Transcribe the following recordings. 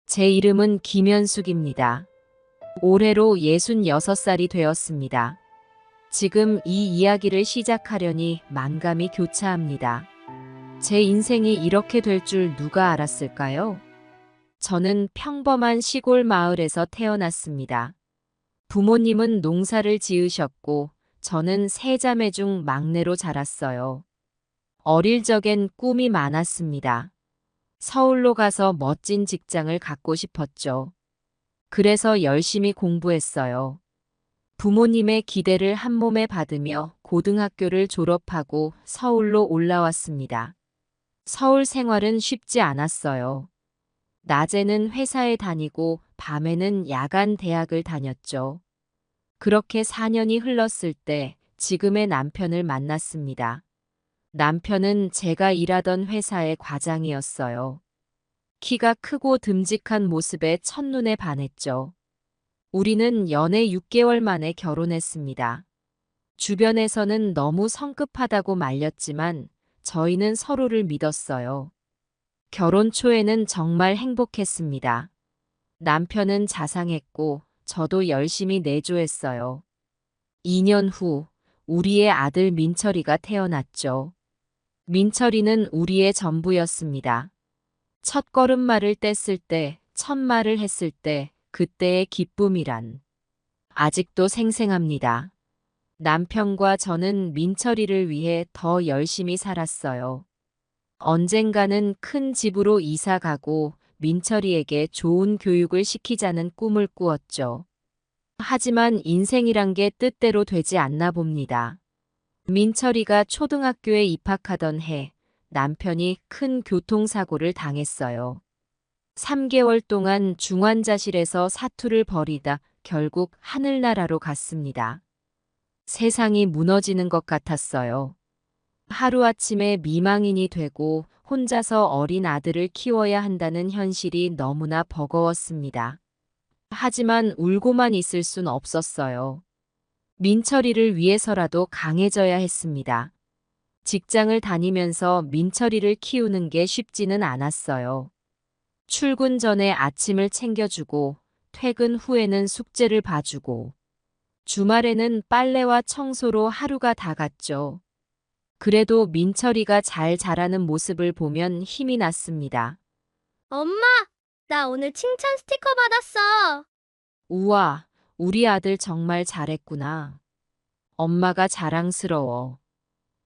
제 이름은 김현숙입니다. 올해로 66살이 되었습니다. 지금 이 이야기를 시작하려니 만감이 교차합니다. 제 인생이 이렇게 될 줄 누가 알았을까요? 저는 평범한 시골 마을에서 태어났습니다. 부모님은 농사를 지으셨고, 저는 세 자매 중 막내로 자랐어요. 어릴 적엔 꿈이 많았습니다. 서울로 가서 멋진 직장을 갖고 싶었죠. 그래서 열심히 공부했어요. 부모님의 기대를 한 몸에 받으며 고등학교를 졸업하고 서울로 올라왔습니다. 서울 생활은 쉽지 않았어요. 낮에는 회사에 다니고 밤에는 야간 대학을 다녔죠. 그렇게 4년이 흘렀을 때 지금의 남편을 만났습니다. 남편은 제가 일하던 회사의 과장이었어요. 키가 크고 듬직한 모습에 첫눈에 반했죠. 우리는 연애 6개월 만에 결혼했습니다. 주변에서는 너무 성급하다고 말렸지만 저희는 서로를 믿었어요. 결혼 초에는 정말 행복했습니다. 남편은 자상했고 저도 열심히 내조했어요. 2년 후 우리의 아들 민철이가 태어났죠. 민철이는 우리의 전부였습니다. 첫 걸음마를 뗐을 때, 첫 말을 했을 때, 그때의 기쁨이란 아직도 생생합니다. 남편과 저는 민철이를 위해 더 열심히 살았어요. 언젠가는 큰 집으로 이사 가고 민철이에게 좋은 교육을 시키자는 꿈을 꾸었죠. 하지만 인생이란 게 뜻대로 되지 않나 봅니다. 민철이가 초등학교에 입학하던 해, 남편이 큰 교통사고를 당했어요. 3개월 동안 중환자실에서 사투를 벌이다 결국 하늘나라로 갔습니다. 세상이 무너지는 것 같았어요. 하루아침에 미망인이 되고 혼자서 어린 아들을 키워야 한다는 현실이 너무나 버거웠습니다. 하지만 울고만 있을 순 없었어요. 민철이를 위해서라도 강해져야 했습니다. 직장을 다니면서 민철이를 키우는 게 쉽지는 않았어요. 출근 전에 아침을 챙겨주고, 퇴근 후에는 숙제를 봐주고, 주말에는 빨래와 청소로 하루가 다 갔죠. 그래도 민철이가 잘 자라는 모습을 보면 힘이 났습니다. 엄마, 나 오늘 칭찬 스티커 받았어. 우와, 우리 아들 정말 잘했구나. 엄마가 자랑스러워.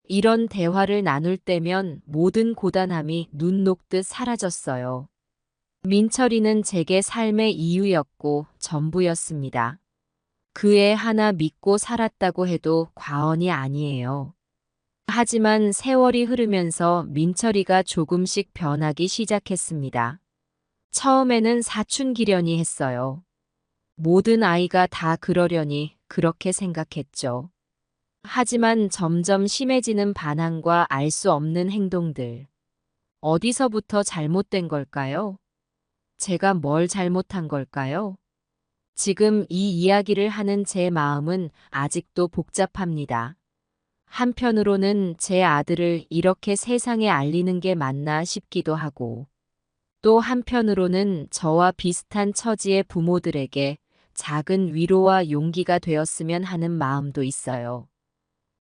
이런 대화를 나눌 때면 모든 고단함이 눈 녹듯 사라졌어요. 민철이는 제게 삶의 이유였고 전부였습니다. 그 애 하나 믿고 살았다고 해도 과언이 아니에요. 하지만 세월이 흐르면서 민철이가 조금씩 변하기 시작했습니다. 처음에는 사춘기려니 했어요. 모든 아이가 다 그러려니 그렇게 생각했죠. 하지만 점점 심해지는 반항과 알 수 없는 행동들. 어디서부터 잘못된 걸까요? 제가 뭘 잘못한 걸까요? 지금 이 이야기를 하는 제 마음은 아직도 복잡합니다. 한편으로는 제 아들을 이렇게 세상에 알리는 게 맞나 싶기도 하고, 또 한편으로는 저와 비슷한 처지의 부모들에게 작은 위로와 용기가 되었으면 하는 마음도 있어요.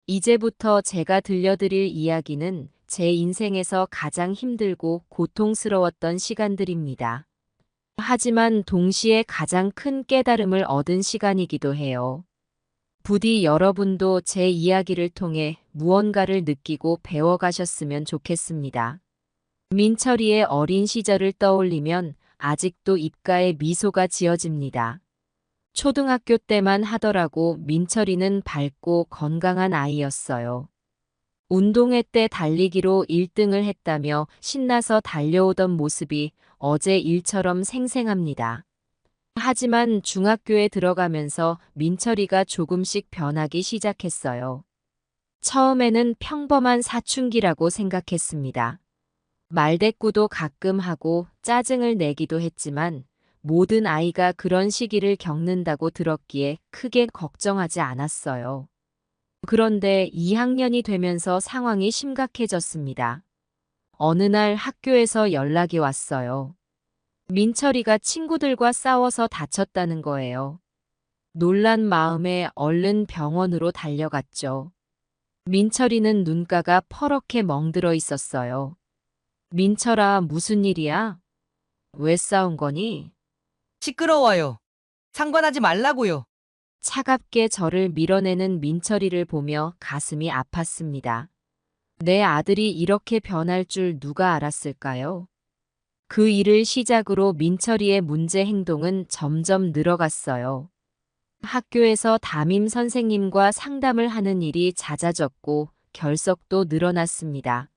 이제부터 제가 들려드릴 이야기는 제 인생에서 가장 힘들고 고통스러웠던 시간들입니다. 하지만 동시에 가장 큰 깨달음을 얻은 시간이기도 해요. 부디 여러분도 제 이야기를 통해 무언가를 느끼고 배워가셨으면 좋겠습니다. 민철이의 어린 시절을 떠올리면 아직도 입가에 미소가 지어집니다. 초등학교 때만 하더라도 민철이는 밝고 건강한 아이였어요. 운동회 때 달리기로 1등을 했다며 신나서 달려오던 모습이 어제 일처럼 생생합니다. 하지만 중학교에 들어가면서 민철이가 조금씩 변하기 시작했어요. 처음에는 평범한 사춘기라고 생각했습니다. 말대꾸도 가끔 하고 짜증을 내기도 했지만 모든 아이가 그런 시기를 겪는다고 들었기에 크게 걱정하지 않았어요. 그런데 2학년이 되면서 상황이 심각해졌습니다. 어느 날 학교에서 연락이 왔어요. 민철이가 친구들과 싸워서 다쳤다는 거예요. 놀란 마음에 얼른 병원으로 달려갔죠. 민철이는 눈가가 퍼렇게 멍들어 있었어요. 민철아, 무슨 일이야? 왜 싸운 거니? 시끄러워요. 상관하지 말라고요. 차갑게 저를 밀어내는 민철이를 보며 가슴이 아팠습니다. 내 아들이 이렇게 변할 줄 누가 알았을까요? 그 일을 시작으로 민철이의 문제 행동은 점점 늘어갔어요. 학교에서 담임 선생님과 상담을 하는 일이 잦아졌고 결석도 늘어났습니다.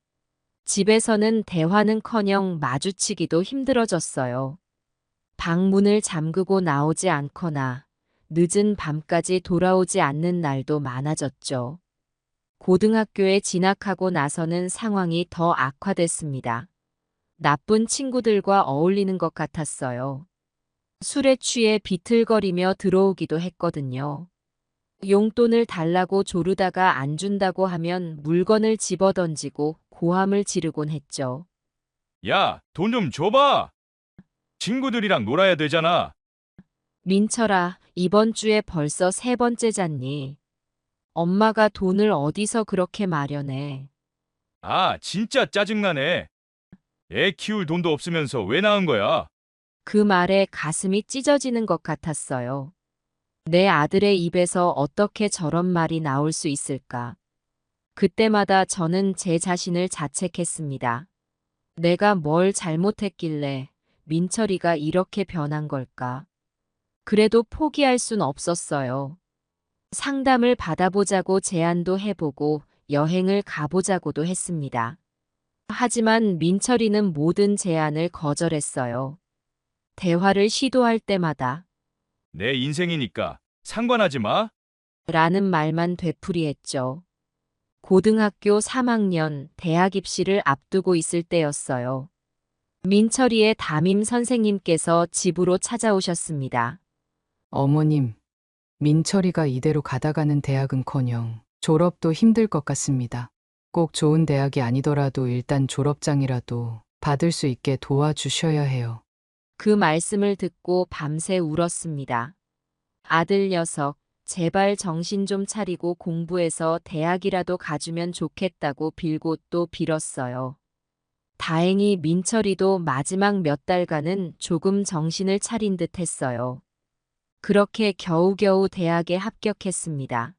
집에서는 대화는커녕 마주치기도 힘들어졌어요. 방문을 잠그고 나오지 않거나 늦은 밤까지 돌아오지 않는 날도 많아졌죠. 고등학교에 진학하고 나서는 상황이 더 악화됐습니다. 나쁜 친구들과 어울리는 것 같았어요. 술에 취해 비틀거리며 들어오기도 했거든요. 용돈을 달라고 조르다가 안 준다고 하면 물건을 집어던지고 고함을 지르곤 했죠. 야, 돈 좀 줘봐. 친구들이랑 놀아야 되잖아. 민철아, 이번 주에 벌써 3번째잖니. 엄마가 돈을 어디서 그렇게 마련해. 아, 진짜 짜증나네. 애 키울 돈도 없으면서 왜 낳은 거야? 그 말에 가슴이 찢어지는 것 같았어요. 내 아들의 입에서 어떻게 저런 말이 나올 수 있을까? 그때마다 저는 제 자신을 자책했습니다. 내가 뭘 잘못했길래 민철이가 이렇게 변한 걸까? 그래도 포기할 순 없었어요. 상담을 받아보자고 제안도 해보고 여행을 가보자고도 했습니다. 하지만 민철이는 모든 제안을 거절했어요. 대화를 시도할 때마다 내 인생이니까 상관하지 마. 라는 말만 되풀이했죠. 고등학교 3학년 대학 입시를 앞두고 있을 때였어요. 민철이의 담임 선생님께서 집으로 찾아오셨습니다. 어머님, 민철이가 이대로 가다가는 대학은커녕 졸업도 힘들 것 같습니다. 꼭 좋은 대학이 아니더라도 일단 졸업장이라도 받을 수 있게 도와주셔야 해요. 그 말씀을 듣고 밤새 울었습니다. 아들 녀석, 제발 정신 좀 차리고 공부해서 대학이라도 가주면 좋겠다고 빌고 또 빌었어요. 다행히 민철이도 마지막 몇 달간은 조금 정신을 차린 듯 했어요. 그렇게 겨우겨우 대학에 합격했습니다.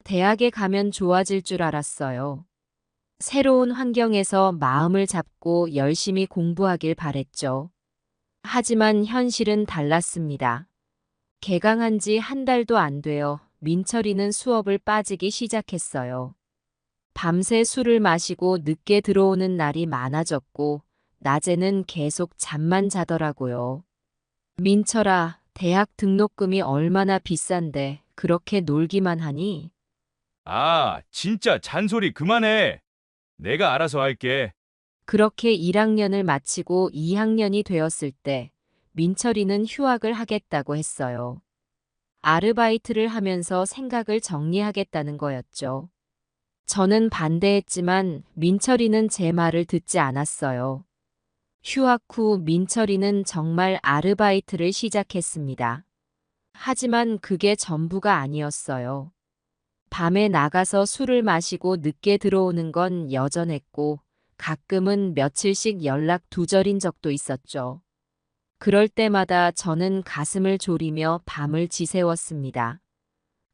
대학에 가면 좋아질 줄 알았어요. 새로운 환경에서 마음을 잡고 열심히 공부하길 바랬죠. 하지만 현실은 달랐습니다. 개강한 지 한 달도 안 되어 민철이는 수업을 빠지기 시작했어요. 밤새 술을 마시고 늦게 들어오는 날이 많아졌고 낮에는 계속 잠만 자더라고요. 민철아, 대학 등록금이 얼마나 비싼데 그렇게 놀기만 하니? 아, 진짜 잔소리 그만해. 내가 알아서 할게. 그렇게 1학년을 마치고 2학년이 되었을 때 민철이는 휴학을 하겠다고 했어요. 아르바이트를 하면서 생각을 정리하겠다는 거였죠. 저는 반대했지만 민철이는 제 말을 듣지 않았어요. 휴학 후 민철이는 정말 아르바이트를 시작했습니다. 하지만 그게 전부가 아니었어요. 밤에 나가서 술을 마시고 늦게 들어오는 건 여전했고 가끔은 며칠씩 연락 두절인 적도 있었죠. 그럴 때마다 저는 가슴을 졸이며 밤을 지새웠습니다.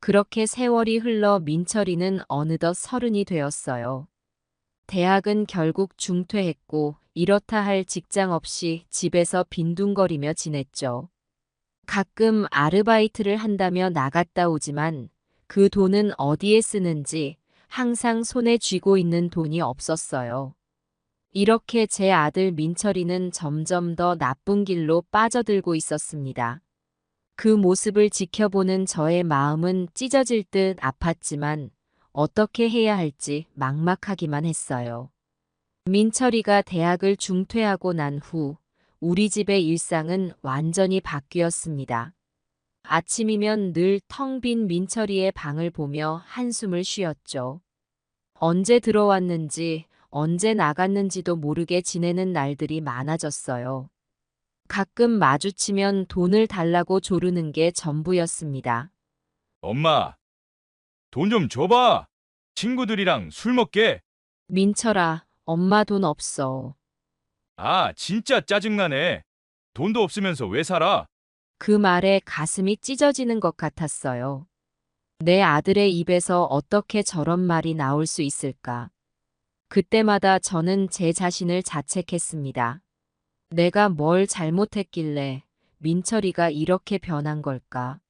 그렇게 세월이 흘러 민철이는 어느덧 30이 되었어요. 대학은 결국 중퇴했고 이렇다 할 직장 없이 집에서 빈둥거리며 지냈죠. 가끔 아르바이트를 한다며 나갔다 오지만 그 돈은 어디에 쓰는지 항상 손에 쥐고 있는 돈이 없었어요. 이렇게 제 아들 민철이는 점점 더 나쁜 길로 빠져들고 있었습니다. 그 모습을 지켜보는 저의 마음은 찢어질 듯 아팠지만 어떻게 해야 할지 막막하기만 했어요. 민철이가 대학을 중퇴하고 난 후 우리 집의 일상은 완전히 바뀌었습니다. 아침이면 늘 텅 빈 민철이의 방을 보며 한숨을 쉬었죠. 언제 들어왔는지 언제 나갔는지도 모르게 지내는 날들이 많아졌어요. 가끔 마주치면 돈을 달라고 조르는 게 전부였습니다. 엄마, 돈 좀 줘봐. 친구들이랑 술 먹게. 민철아, 엄마 돈 없어. 아, 진짜 짜증나네. 돈도 없으면서 왜 살아? 그 말에 가슴이 찢어지는 것 같았어요. 내 아들의 입에서 어떻게 저런 말이 나올 수 있을까? 그때마다 저는 제 자신을 자책했습니다. 내가 뭘 잘못했길래 민철이가 이렇게 변한 걸까?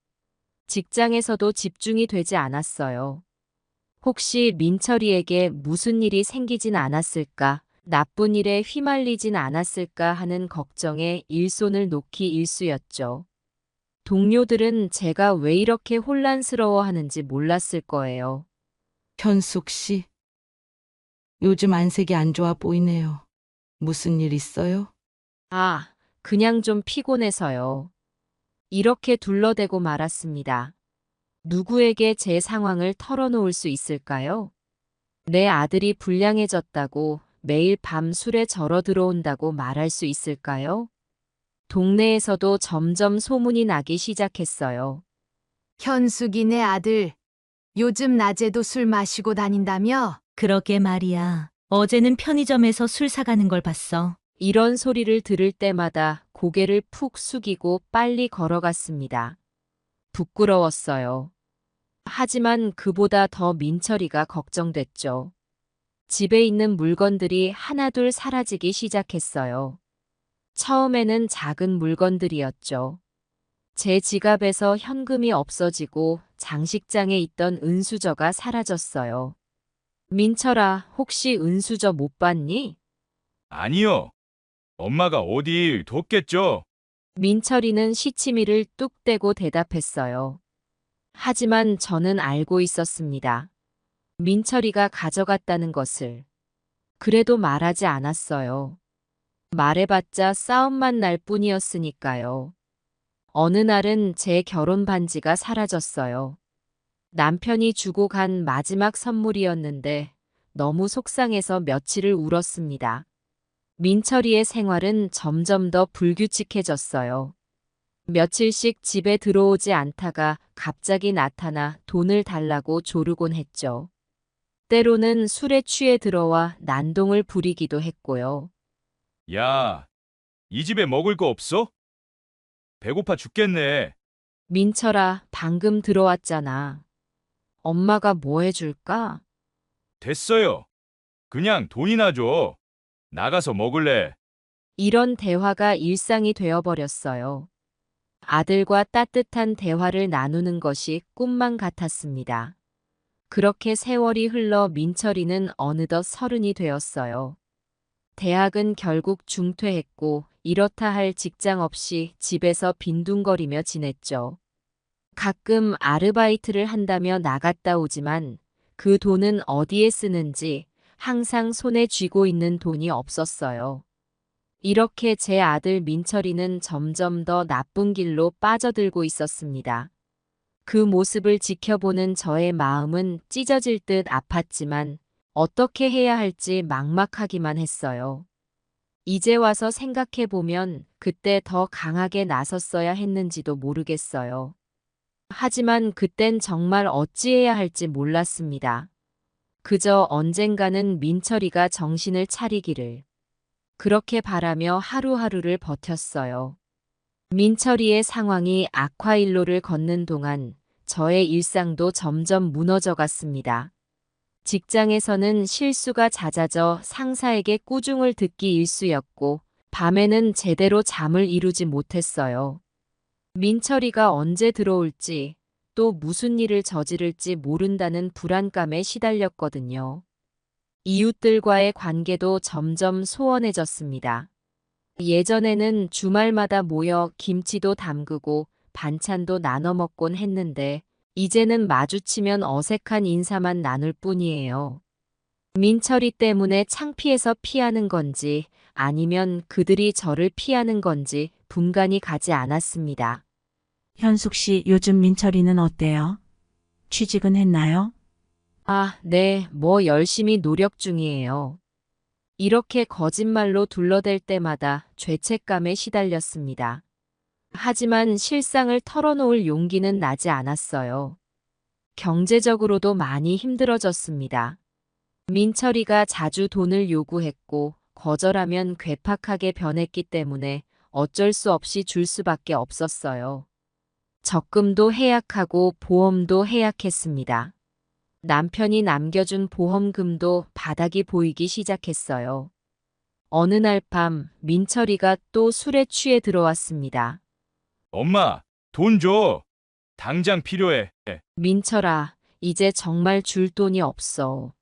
직장에서도 집중이 되지 않았어요. 혹시 민철이에게 무슨 일이 생기진 않았을까? 나쁜 일에 휘말리진 않았을까 하는 걱정에 일손을 놓기 일쑤였죠. 동료들은 제가 왜 이렇게 혼란스러워하는지 몰랐을 거예요. 현숙 씨, 요즘 안색이 안 좋아 보이네요. 무슨 일 있어요? 아, 그냥 좀 피곤해서요. 이렇게 둘러대고 말았습니다. 누구에게 제 상황을 털어놓을 수 있을까요? 내 아들이 불량해졌다고 매일 밤 술에 절어 들어온다고 말할 수 있을까요? 동네에서도 점점 소문이 나기 시작했어요. 현숙이네 아들. 요즘 낮에도 술 마시고 다닌다며? 그러게 말이야. 어제는 편의점에서 술 사가는 걸 봤어. 이런 소리를 들을 때마다 고개를 푹 숙이고 빨리 걸어갔습니다. 부끄러웠어요. 하지만 그보다 더 민철이가 걱정됐죠. 집에 있는 물건들이 하나둘 사라지기 시작했어요. 처음에는 작은 물건들이었죠. 제 지갑에서 현금이 없어지고 장식장에 있던 은수저가 사라졌어요. 민철아, 혹시 은수저 못 봤니? 아니요. 엄마가 어디 뒀겠죠? 민철이는 시치미를 뚝 떼고 대답했어요. 하지만 저는 알고 있었습니다. 민철이가 가져갔다는 것을. 그래도 말하지 않았어요. 말해봤자 싸움만 날 뿐이었으니까요. 어느 날은 제 결혼 반지가 사라졌어요. 남편이 주고 간 마지막 선물이었는데 너무 속상해서 며칠을 울었습니다. 민철이의 생활은 점점 더 불규칙해졌어요. 며칠씩 집에 들어오지 않다가 갑자기 나타나 돈을 달라고 조르곤 했죠. 때로는 술에 취해 들어와 난동을 부리기도 했고요. 야, 이 집에 먹을 거 없어? 배고파 죽겠네. 민철아, 방금 들어왔잖아. 엄마가 뭐 해줄까? 됐어요. 그냥 돈이나 줘. 나가서 먹을래. 이런 대화가 일상이 되어버렸어요. 아들과 따뜻한 대화를 나누는 것이 꿈만 같았습니다. 그렇게 세월이 흘러 민철이는 어느덧 30이 되었어요. 대학은 결국 중퇴했고 이렇다 할 직장 없이 집에서 빈둥거리며 지냈죠. 가끔 아르바이트를 한다며 나갔다 오지만 그 돈은 어디에 쓰는지 항상 손에 쥐고 있는 돈이 없었어요. 이렇게 제 아들 민철이는 점점 더 나쁜 길로 빠져들고 있었습니다. 그 모습을 지켜보는 저의 마음은 찢어질 듯 아팠지만 어떻게 해야 할지 막막하기만 했어요. 이제 와서 생각해보면 그때 더 강하게 나섰어야 했는지도 모르겠어요. 하지만 그땐 정말 어찌해야 할지 몰랐습니다. 그저 언젠가는 민철이가 정신을 차리기를. 그렇게 바라며 하루하루를 버텼어요. 민철이의 상황이 악화일로를 걷는 동안 저의 일상도 점점 무너져 갔습니다. 직장에서는 실수가 잦아져 상사에게 꾸중을 듣기 일쑤였고 밤에는 제대로 잠을 이루지 못했어요. 민철이가 언제 들어올지 또 무슨 일을 저지를지 모른다는 불안감에 시달렸거든요. 이웃들과의 관계도 점점 소원해졌습니다. 예전에는 주말마다 모여 김치도 담그고 반찬도 나눠 먹곤 했는데 이제는 마주치면 어색한 인사만 나눌 뿐이에요. 민철이 때문에 창피해서 피하는 건지 아니면 그들이 저를 피하는 건지 분간이 가지 않았습니다. 현숙 씨, 요즘 민철이는 어때요? 취직은 했나요? 아, 네, 뭐 열심히 노력 중이에요. 이렇게 거짓말로 둘러댈 때마다 죄책감에 시달렸습니다. 하지만 실상을 털어놓을 용기는 나지 않았어요. 경제적으로도 많이 힘들어졌습니다. 민철이가 자주 돈을 요구했고 거절하면 괴팍하게 변했기 때문에 어쩔 수 없이 줄 수밖에 없었어요. 적금도 해약하고 보험도 해약했습니다. 남편이 남겨준 보험금도 바닥이 보이기 시작했어요. 어느 날 밤 민철이가 또 술에 취해 들어왔습니다. 엄마, 돈 줘. 당장 필요해. 민철아, 이제 정말 줄 돈이 없어.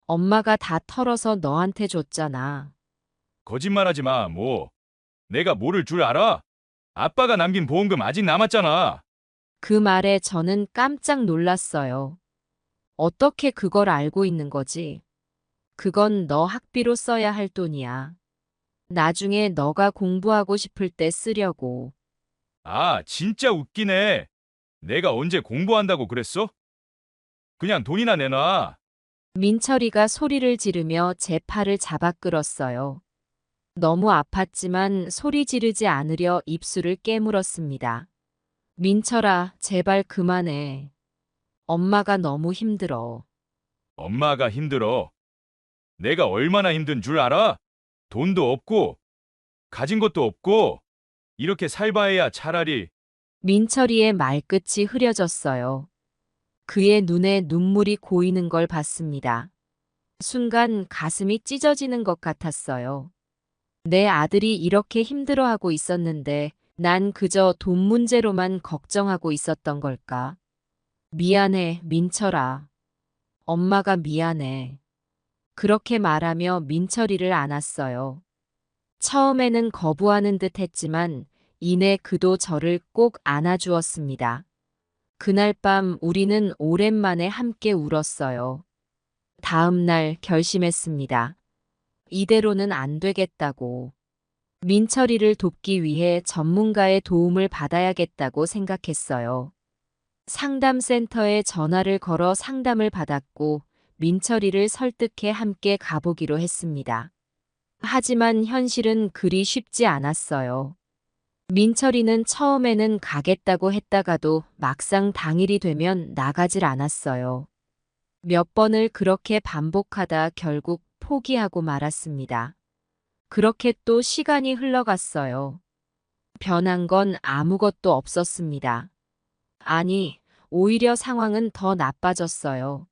엄마가 다 털어서 너한테 줬잖아. 거짓말하지 마, 뭐. 내가 모를 줄 알아? 아빠가 남긴 보험금 아직 남았잖아. 그 말에 저는 깜짝 놀랐어요. 어떻게 그걸 알고 있는 거지? 그건 너 학비로 써야 할 돈이야. 나중에 너가 공부하고 싶을 때 쓰려고. 아, 진짜 웃기네. 내가 언제 공부한다고 그랬어? 그냥 돈이나 내놔. 민철이가 소리를 지르며 제 팔을 잡아 끌었어요. 너무 아팠지만 소리 지르지 않으려 입술을 깨물었습니다. 민철아, 제발 그만해. 엄마가 너무 힘들어. 엄마가 힘들어. 내가 얼마나 힘든 줄 알아? 돈도 없고, 가진 것도 없고, 이렇게 살바해야 차라리. 민철이의 말끝이 흐려졌어요. 그의 눈에 눈물이 고이는 걸 봤습니다. 순간 가슴이 찢어지는 것 같았어요. 내 아들이 이렇게 힘들어하고 있었는데 난 그저 돈 문제로만 걱정하고 있었던 걸까? 미안해, 민철아. 엄마가 미안해. 그렇게 말하며 민철이를 안았어요. 처음에는 거부하는 듯 했지만 이내 그도 저를 꼭 안아주었습니다. 그날 밤 우리는 오랜만에 함께 울었어요. 다음 날 결심했습니다. 이대로는 안 되겠다고. 민철이를 돕기 위해 전문가의 도움을 받아야겠다고 생각했어요. 상담센터에 전화를 걸어 상담을 받았고 민철이를 설득해 함께 가보기로 했습니다. 하지만 현실은 그리 쉽지 않았어요. 민철이는 처음에는 가겠다고 했다가도 막상 당일이 되면 나가질 않았어요. 몇 번을 그렇게 반복하다 결국 포기하고 말았습니다. 그렇게 또 시간이 흘러갔어요. 변한 건 아무것도 없었습니다. 아니, 오히려 상황은 더 나빠졌어요.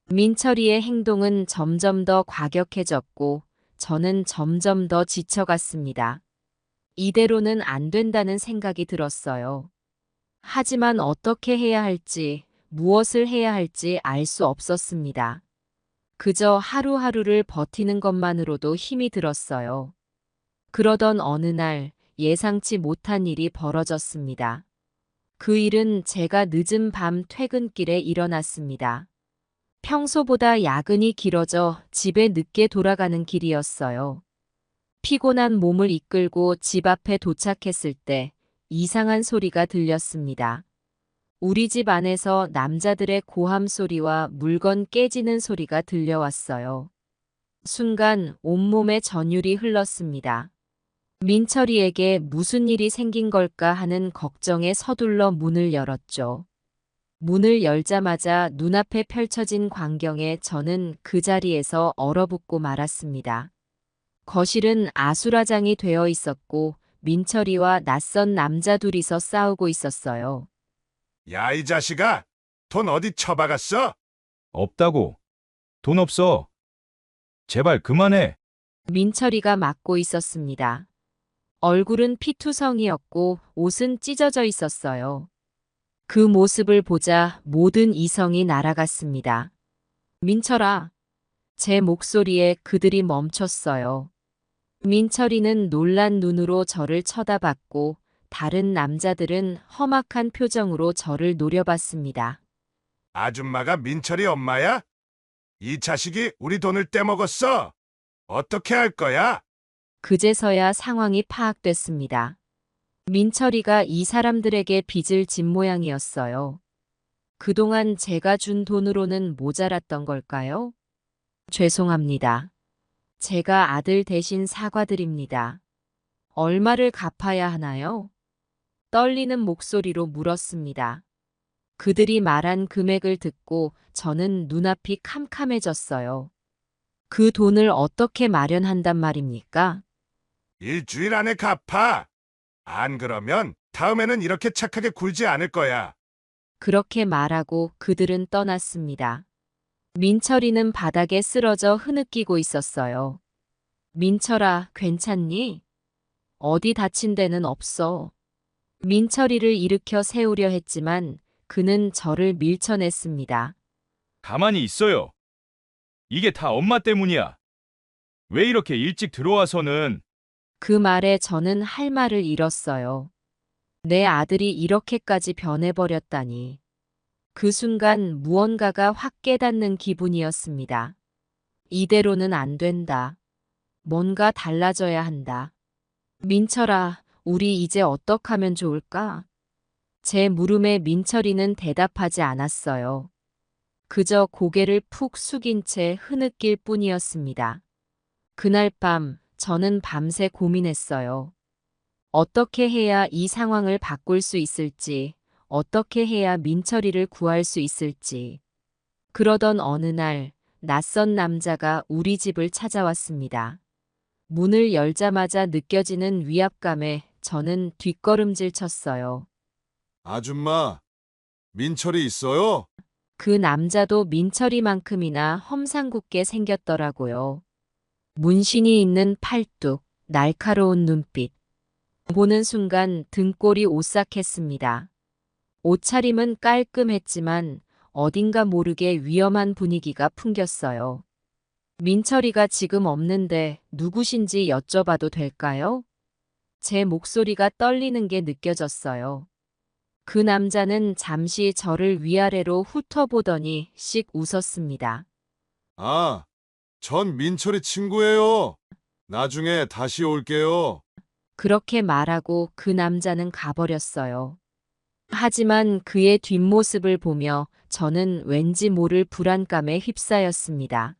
민철이의 행동은 점점 더 과격해졌고 저는 점점 더 지쳐갔습니다. 이대로는 안 된다는 생각이 들었어요. 하지만 어떻게 해야 할지, 무엇을 해야 할지 알 수 없었습니다. 그저 하루하루를 버티는 것만으로도 힘이 들었어요. 그러던 어느 날 예상치 못한 일이 벌어졌습니다. 그 일은 제가 늦은 밤 퇴근길에 일어났습니다. 평소보다 야근이 길어져 집에 늦게 돌아가는 길이었어요. 피곤한 몸을 이끌고 집 앞에 도착했을 때 이상한 소리가 들렸습니다. 우리 집 안에서 남자들의 고함 소리와 물건 깨지는 소리가 들려왔어요. 순간 온몸에 전율이 흘렀습니다. 민철이에게 무슨 일이 생긴 걸까 하는 걱정에 서둘러 문을 열었죠. 문을 열자마자 눈앞에 펼쳐진 광경에 저는 그 자리에서 얼어붙고 말았습니다. 거실은 아수라장이 되어 있었고 민철이와 낯선 남자 둘이서 싸우고 있었어요. 야, 이 자식아! 돈 어디 처박았어? 없다고. 돈 없어. 제발 그만해. 민철이가 맞고 있었습니다. 얼굴은 피투성이었고 옷은 찢어져 있었어요. 그 모습을 보자 모든 이성이 날아갔습니다. 민철아. 제 목소리에 그들이 멈췄어요. 민철이는 놀란 눈으로 저를 쳐다봤고 다른 남자들은 험악한 표정으로 저를 노려봤습니다. 아줌마가 민철이 엄마야? 이 자식이 우리 돈을 떼먹었어. 어떻게 할 거야? 그제서야 상황이 파악됐습니다. 민철이가 이 사람들에게 빚을 진 모양이었어요. 그동안 제가 준 돈으로는 모자랐던 걸까요? 죄송합니다. 제가 아들 대신 사과드립니다. 얼마를 갚아야 하나요? 떨리는 목소리로 물었습니다. 그들이 말한 금액을 듣고 저는 눈앞이 캄캄해졌어요. 그 돈을 어떻게 마련한단 말입니까? 일주일 안에 갚아. 안 그러면 다음에는 이렇게 착하게 굴지 않을 거야. 그렇게 말하고 그들은 떠났습니다. 민철이는 바닥에 쓰러져 흐느끼고 있었어요. 민철아, 괜찮니? 어디 다친 데는 없어. 민철이를 일으켜 세우려 했지만 그는 저를 밀쳐냈습니다. 가만히 있어요. 이게 다 엄마 때문이야. 왜 이렇게 일찍 들어와서는 그 말에 저는 할 말을 잃었어요. 내 아들이 이렇게까지 변해버렸다니. 그 순간 무언가가 확 깨닫는 기분이었습니다. 이대로는 안 된다. 뭔가 달라져야 한다. 민철아, 우리 이제 어떡하면 좋을까? 제 물음에 민철이는 대답하지 않았어요. 그저 고개를 푹 숙인 채 흐느낄 뿐이었습니다. 그날 밤 저는 밤새 고민했어요. 어떻게 해야 이 상황을 바꿀 수 있을지, 어떻게 해야 민철이를 구할 수 있을지. 그러던 어느 날 낯선 남자가 우리 집을 찾아왔습니다. 문을 열자마자 느껴지는 위압감에 저는 뒷걸음질 쳤어요. 아줌마, 민철이 있어요? 그 남자도 민철이만큼이나 험상궂게 생겼더라고요. 문신이 있는 팔뚝, 날카로운 눈빛. 보는 순간 등골이 오싹했습니다. 옷차림은 깔끔했지만 어딘가 모르게 위험한 분위기가 풍겼어요. 민철이가 지금 없는데 누구신지 여쭤봐도 될까요? 제 목소리가 떨리는 게 느껴졌어요. 그 남자는 잠시 저를 위아래로 훑어보더니 씩 웃었습니다. 아, 전 민철이 친구예요. 나중에 다시 올게요. 그렇게 말하고 그 남자는 가버렸어요. 하지만 그의 뒷모습을 보며 저는 왠지 모를 불안감에 휩싸였습니다.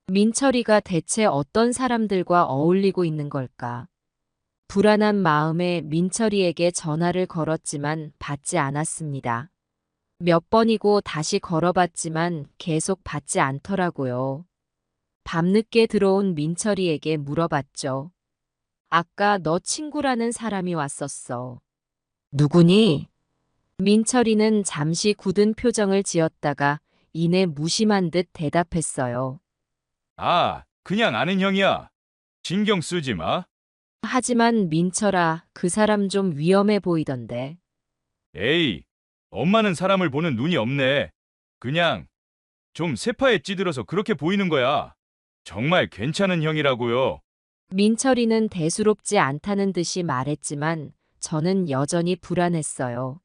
민철이가 대체 어떤 사람들과 어울리고 있는 걸까? 불안한 마음에 민철이에게 전화를 걸었지만 받지 않았습니다. 몇 번이고 다시 걸어봤지만 계속 받지 않더라고요. 밤늦게 들어온 민철이에게 물어봤죠. 아까 너 친구라는 사람이 왔었어. 누구니? 민철이는 잠시 굳은 표정을 지었다가 이내 무심한 듯 대답했어요. 아, 그냥 아는 형이야. 신경 쓰지 마. 하지만 민철아, 그 사람 좀 위험해 보이던데. 에이, 엄마는 사람을 보는 눈이 없네. 그냥 좀 세파에 찌들어서 그렇게 보이는 거야. 정말 괜찮은 형이라고요. 민철이는 대수롭지 않다는 듯이 말했지만 저는 여전히 불안했어요.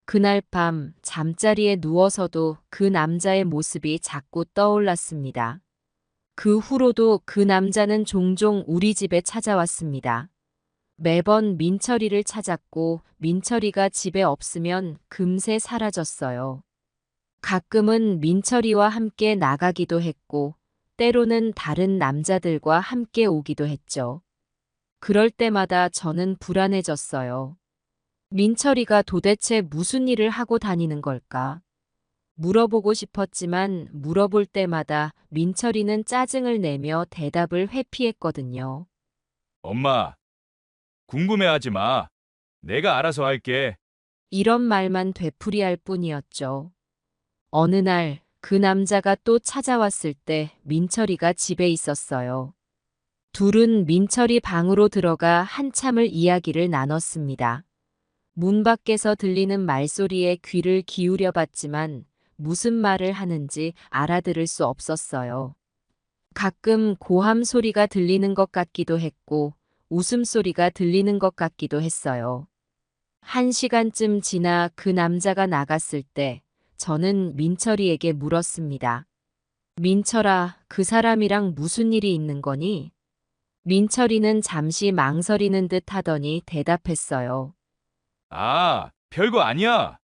그날 밤 잠자리에 누워서도 그 남자의 모습이 자꾸 떠올랐습니다. 그 후로도 그 남자는 종종 우리 집에 찾아왔습니다. 매번 민철이를 찾았고 민철이가 집에 없으면 금세 사라졌어요. 가끔은 민철이와 함께 나가기도 했고 때로는 다른 남자들과 함께 오기도 했죠. 그럴 때마다 저는 불안해졌어요. 민철이가 도대체 무슨 일을 하고 다니는 걸까? 물어보고 싶었지만 물어볼 때마다 민철이는 짜증을 내며 대답을 회피했거든요. 엄마, 궁금해하지 마. 내가 알아서 할게. 이런 말만 되풀이할 뿐이었죠. 어느 날 그 남자가 또 찾아왔을 때 민철이가 집에 있었어요. 둘은 민철이 방으로 들어가 한참을 이야기를 나눴습니다. 문 밖에서 들리는 말소리에 귀를 기울여 봤지만 무슨 말을 하는지 알아들을 수 없었어요. 가끔 고함 소리가 들리는 것 같기도 했고 웃음소리가 들리는 것 같기도 했어요. 1시간쯤 지나 그 남자가 나갔을 때 저는 민철이에게 물었습니다. 민철아, 그 사람이랑 무슨 일이 있는 거니? 민철이는 잠시 망설이는 듯 하더니 대답했어요. 아, 별거 아니야.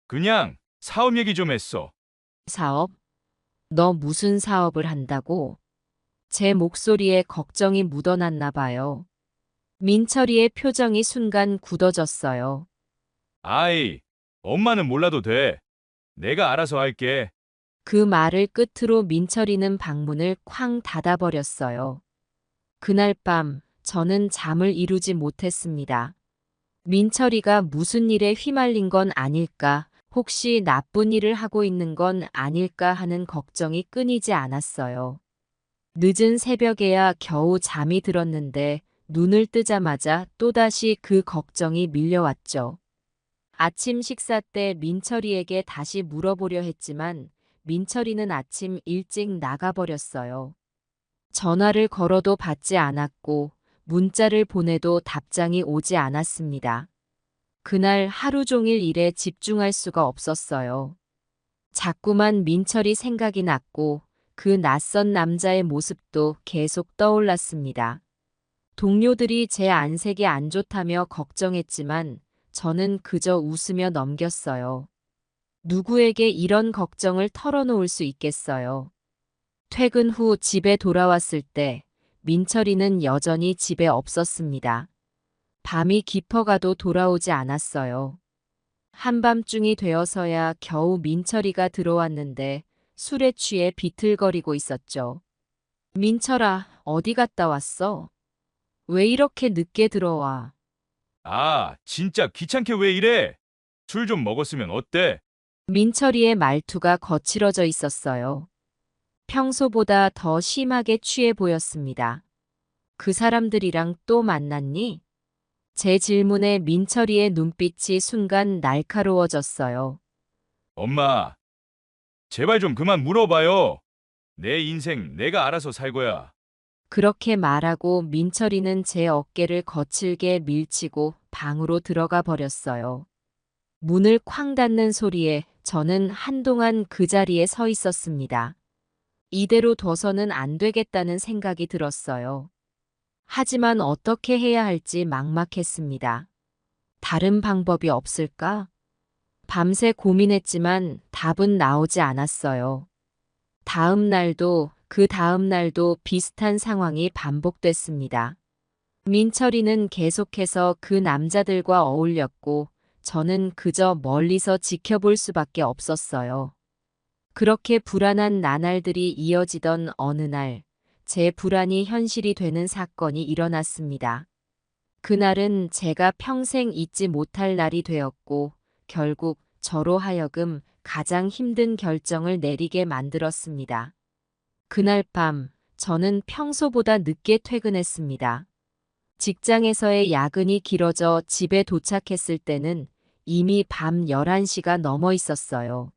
그냥 사업 얘기 좀 했어. 사업? 너 무슨 사업을 한다고? 제 목소리에 걱정이 묻어났나 봐요. 민철이의 표정이 순간 굳어졌어요. 아이, 엄마는 몰라도 돼. 내가 알아서 할게. 그 말을 끝으로 민철이는 방문을 쾅 닫아버렸어요. 그날 밤 저는 잠을 이루지 못했습니다. 민철이가 무슨 일에 휘말린 건 아닐까, 혹시 나쁜 일을 하고 있는 건 아닐까 하는 걱정이 끊이지 않았어요. 늦은 새벽에야 겨우 잠이 들었는데 눈을 뜨자마자 또다시 그 걱정이 밀려왔죠. 아침 식사 때 민철이에게 다시 물어보려 했지만 민철이는 아침 일찍 나가버렸어요. 전화를 걸어도 받지 않았고 문자를 보내도 답장이 오지 않았습니다. 그날 하루 종일 일에 집중할 수가 없었어요. 자꾸만 민철이 생각이 났고 그 낯선 남자의 모습도 계속 떠올랐습니다. 동료들이 제 안색이 안 좋다며 걱정했지만 저는 그저 웃으며 넘겼어요. 누구에게 이런 걱정을 털어놓을 수 있겠어요. 퇴근 후 집에 돌아왔을 때 민철이는 여전히 집에 없었습니다. 밤이 깊어가도 돌아오지 않았어요. 한밤중이 되어서야 겨우 민철이가 들어왔는데 술에 취해 비틀거리고 있었죠. 민철아, 어디 갔다 왔어? 왜 이렇게 늦게 들어와? 아, 진짜 귀찮게 왜 이래? 술 좀 먹었으면 어때? 민철이의 말투가 거칠어져 있었어요. 평소보다 더 심하게 취해 보였습니다. 그 사람들이랑 또 만났니? 제 질문에 민철이의 눈빛이 순간 날카로워졌어요. 엄마, 제발 좀 그만 물어봐요. 내 인생 내가 알아서 살 거야. 그렇게 말하고 민철이는 제 어깨를 거칠게 밀치고 방으로 들어가 버렸어요. 문을 쾅 닫는 소리에 저는 한동안 그 자리에 서 있었습니다. 이대로 둬서는 안 되겠다는 생각이 들었어요. 하지만 어떻게 해야 할지 막막했습니다. 다른 방법이 없을까? 밤새 고민했지만 답은 나오지 않았어요. 다음 날도 그 다음 날도 비슷한 상황이 반복됐습니다. 민철이는 계속해서 그 남자들과 어울렸고 저는 그저 멀리서 지켜볼 수밖에 없었어요. 그렇게 불안한 나날들이 이어지던 어느 날, 제 불안이 현실이 되는 사건이 일어났습니다. 그날은 제가 평생 잊지 못할 날이 되었고, 결국 저로 하여금 가장 힘든 결정을 내리게 만들었습니다. 그날 밤, 저는 평소보다 늦게 퇴근했습니다. 직장에서의 야근이 길어져 집에 도착했을 때는 이미 밤 11시가 넘어 있었어요.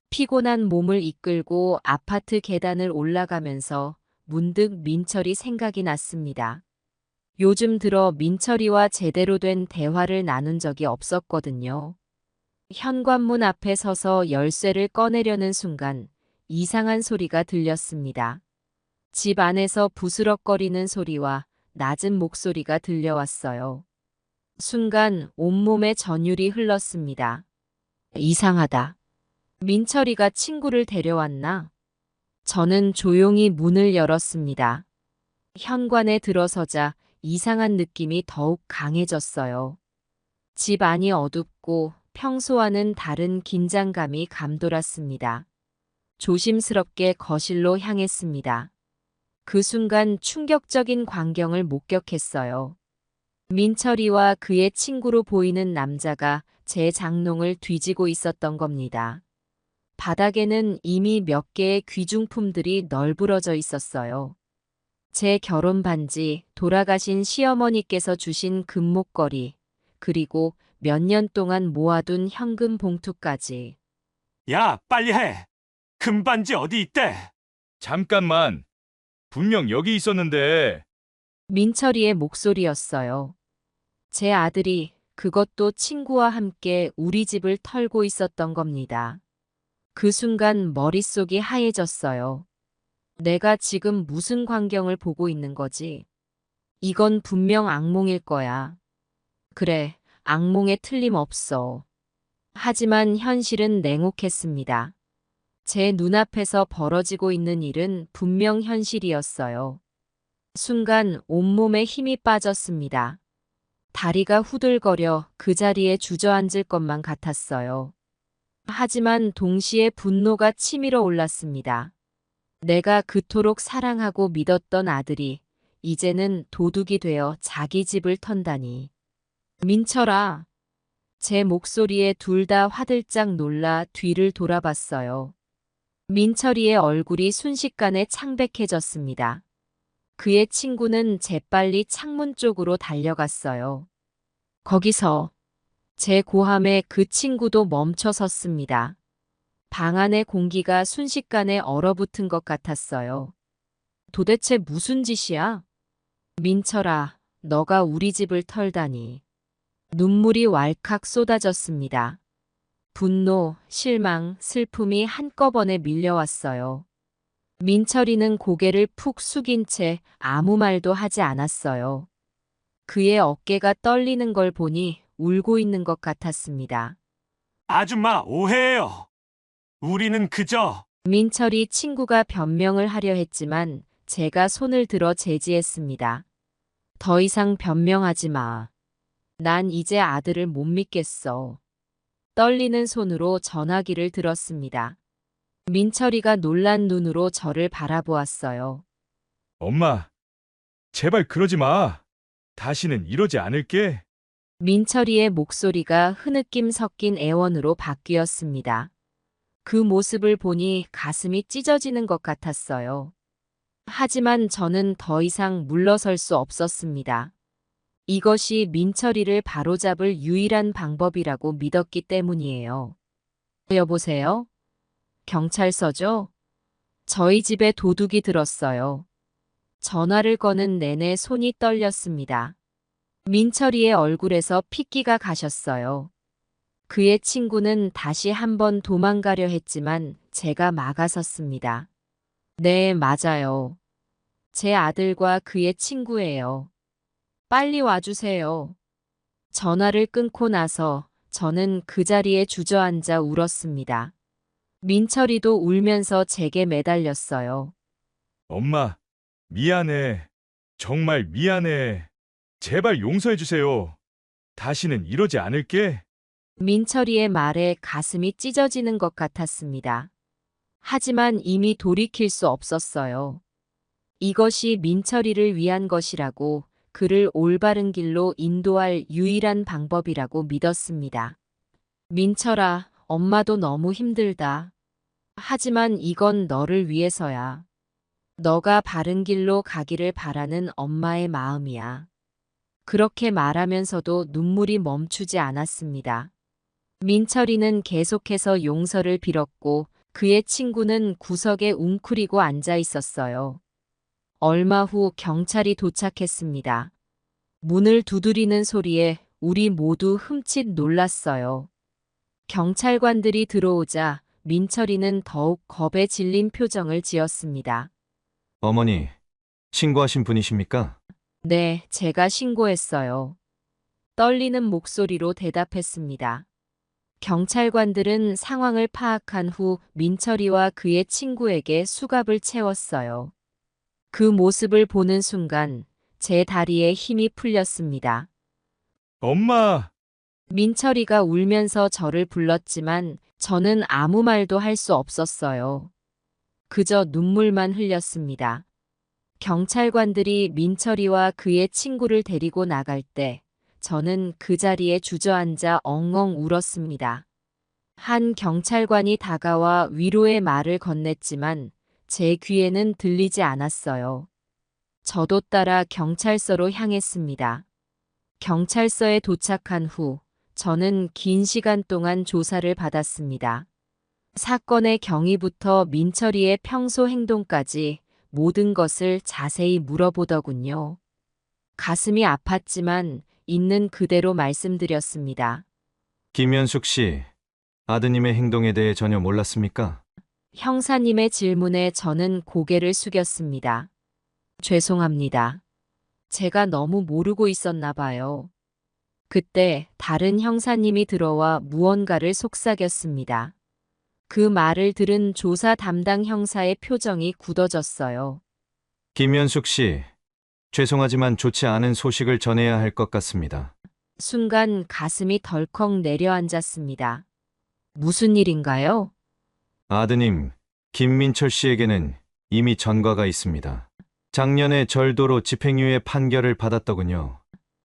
피곤한 몸을 이끌고 아파트 계단을 올라가면서 문득 민철이 생각이 났습니다. 요즘 들어 민철이와 제대로 된 대화를 나눈 적이 없었거든요. 현관문 앞에 서서 열쇠를 꺼내려는 순간 이상한 소리가 들렸습니다. 집 안에서 부스럭거리는 소리와 낮은 목소리가 들려왔어요. 순간 온몸에 전율이 흘렀습니다. 이상하다. 민철이가 친구를 데려왔나? 저는 조용히 문을 열었습니다. 현관에 들어서자 이상한 느낌이 더욱 강해졌어요. 집 안이 어둡고 평소와는 다른 긴장감이 감돌았습니다. 조심스럽게 거실로 향했습니다. 그 순간 충격적인 광경을 목격했어요. 민철이와 그의 친구로 보이는 남자가 제 장롱을 뒤지고 있었던 겁니다. 바닥에는 이미 몇 개의 귀중품들이 널브러져 있었어요. 제 결혼 반지, 돌아가신 시어머니께서 주신 금목걸이, 그리고 몇 년 동안 모아둔 현금 봉투까지. 야, 빨리 해. 금반지 어디 있대? 잠깐만. 분명 여기 있었는데. 민철이의 목소리였어요. 제 아들이 그것도 친구와 함께 우리 집을 털고 있었던 겁니다. 그 순간 머릿속이 하얘졌어요. 내가 지금 무슨 광경을 보고 있는 거지? 이건 분명 악몽일 거야. 그래, 악몽에 틀림없어. 하지만 현실은 냉혹했습니다. 제 눈앞에서 벌어지고 있는 일은 분명 현실이었어요. 순간 온몸에 힘이 빠졌습니다. 다리가 후들거려 그 자리에 주저앉을 것만 같았어요. 하지만 동시에 분노가 치밀어 올랐습니다. 내가 그토록 사랑하고 믿었던 아들이 이제는 도둑이 되어 자기 집을 턴다니. 민철아. 제 목소리에 둘 다 화들짝 놀라 뒤를 돌아봤어요. 민철이의 얼굴이 순식간에 창백해졌습니다. 그의 친구는 재빨리 창문 쪽으로 달려갔어요. 거기서 제 고함에 그 친구도 멈춰 섰습니다. 방 안의 공기가 순식간에 얼어붙은 것 같았어요. 도대체 무슨 짓이야? 민철아, 너가 우리 집을 털다니. 눈물이 왈칵 쏟아졌습니다. 분노, 실망, 슬픔이 한꺼번에 밀려왔어요. 민철이는 고개를 푹 숙인 채 아무 말도 하지 않았어요. 그의 어깨가 떨리는 걸 보니 울고 있는 것 같았습니다. 아줌마, 오해예요. 우리는 그저 민철이 친구가 변명을 하려 했지만 제가 손을 들어 제지했습니다. 더 이상 변명하지 마. 난 이제 아들을 못 믿겠어. 떨리는 손으로 전화기를 들었습니다. 민철이가 놀란 눈으로 저를 바라보았어요. 엄마, 제발 그러지 마. 다시는 이러지 않을게. 민철이의 목소리가 흐느낌 섞인 애원으로 바뀌었습니다. 그 모습을 보니 가슴이 찢어지는 것 같았어요. 하지만 저는 더 이상 물러설 수 없었습니다. 이것이 민철이를 바로잡을 유일한 방법이라고 믿었기 때문이에요. 여보세요? 경찰서죠? 저희 집에 도둑이 들었어요. 전화를 거는 내내 손이 떨렸습니다. 민철이의 얼굴에서 핏기가 가셨어요. 그의 친구는 다시 한번 도망가려 했지만 제가 막아섰습니다. 네, 맞아요. 제 아들과 그의 친구예요. 빨리 와주세요. 전화를 끊고 나서 저는 그 자리에 주저앉아 울었습니다. 민철이도 울면서 제게 매달렸어요. 엄마, 미안해. 정말 미안해. 제발 용서해 주세요. 다시는 이러지 않을게. 민철이의 말에 가슴이 찢어지는 것 같았습니다. 하지만 이미 돌이킬 수 없었어요. 이것이 민철이를 위한 것이라고, 그를 올바른 길로 인도할 유일한 방법이라고 믿었습니다. 민철아, 엄마도 너무 힘들다. 하지만 이건 너를 위해서야. 너가 바른 길로 가기를 바라는 엄마의 마음이야. 그렇게 말하면서도 눈물이 멈추지 않았습니다. 민철이는 계속해서 용서를 빌었고 그의 친구는 구석에 웅크리고 앉아 있었어요. 얼마 후 경찰이 도착했습니다. 문을 두드리는 소리에 우리 모두 흠칫 놀랐어요. 경찰관들이 들어오자 민철이는 더욱 겁에 질린 표정을 지었습니다. 어머니, 신고하신 분이십니까? 네, 제가 신고했어요. 떨리는 목소리로 대답했습니다. 경찰관들은 상황을 파악한 후 민철이와 그의 친구에게 수갑을 채웠어요. 그 모습을 보는 순간 제 다리에 힘이 풀렸습니다. 엄마! 민철이가 울면서 저를 불렀지만 저는 아무 말도 할 수 없었어요. 그저 눈물만 흘렸습니다. 경찰관들이 민철이와 그의 친구를 데리고 나갈 때 저는 그 자리에 주저앉아 엉엉 울었습니다. 한 경찰관이 다가와 위로의 말을 건넸지만 제 귀에는 들리지 않았어요. 저도 따라 경찰서로 향했습니다. 경찰서에 도착한 후 저는 긴 시간 동안 조사를 받았습니다. 사건의 경위부터 민철이의 평소 행동까지 모든 것을 자세히 물어보더군요. 가슴이 아팠지만 있는 그대로 말씀드렸습니다. 김현숙 씨, 아드님의 행동에 대해 전혀 몰랐습니까? 형사님의 질문에 저는 고개를 숙였습니다. 죄송합니다. 제가 너무 모르고 있었나 봐요. 그때 다른 형사님이 들어와 무언가를 속삭였습니다. 그 말을 들은 조사 담당 형사의 표정이 굳어졌어요. 김현숙 씨, 죄송하지만 좋지 않은 소식을 전해야 할 것 같습니다. 순간 가슴이 덜컥 내려앉았습니다. 무슨 일인가요? 아드님, 김민철 씨에게는 이미 전과가 있습니다. 작년에 절도로 집행유예 판결을 받았더군요.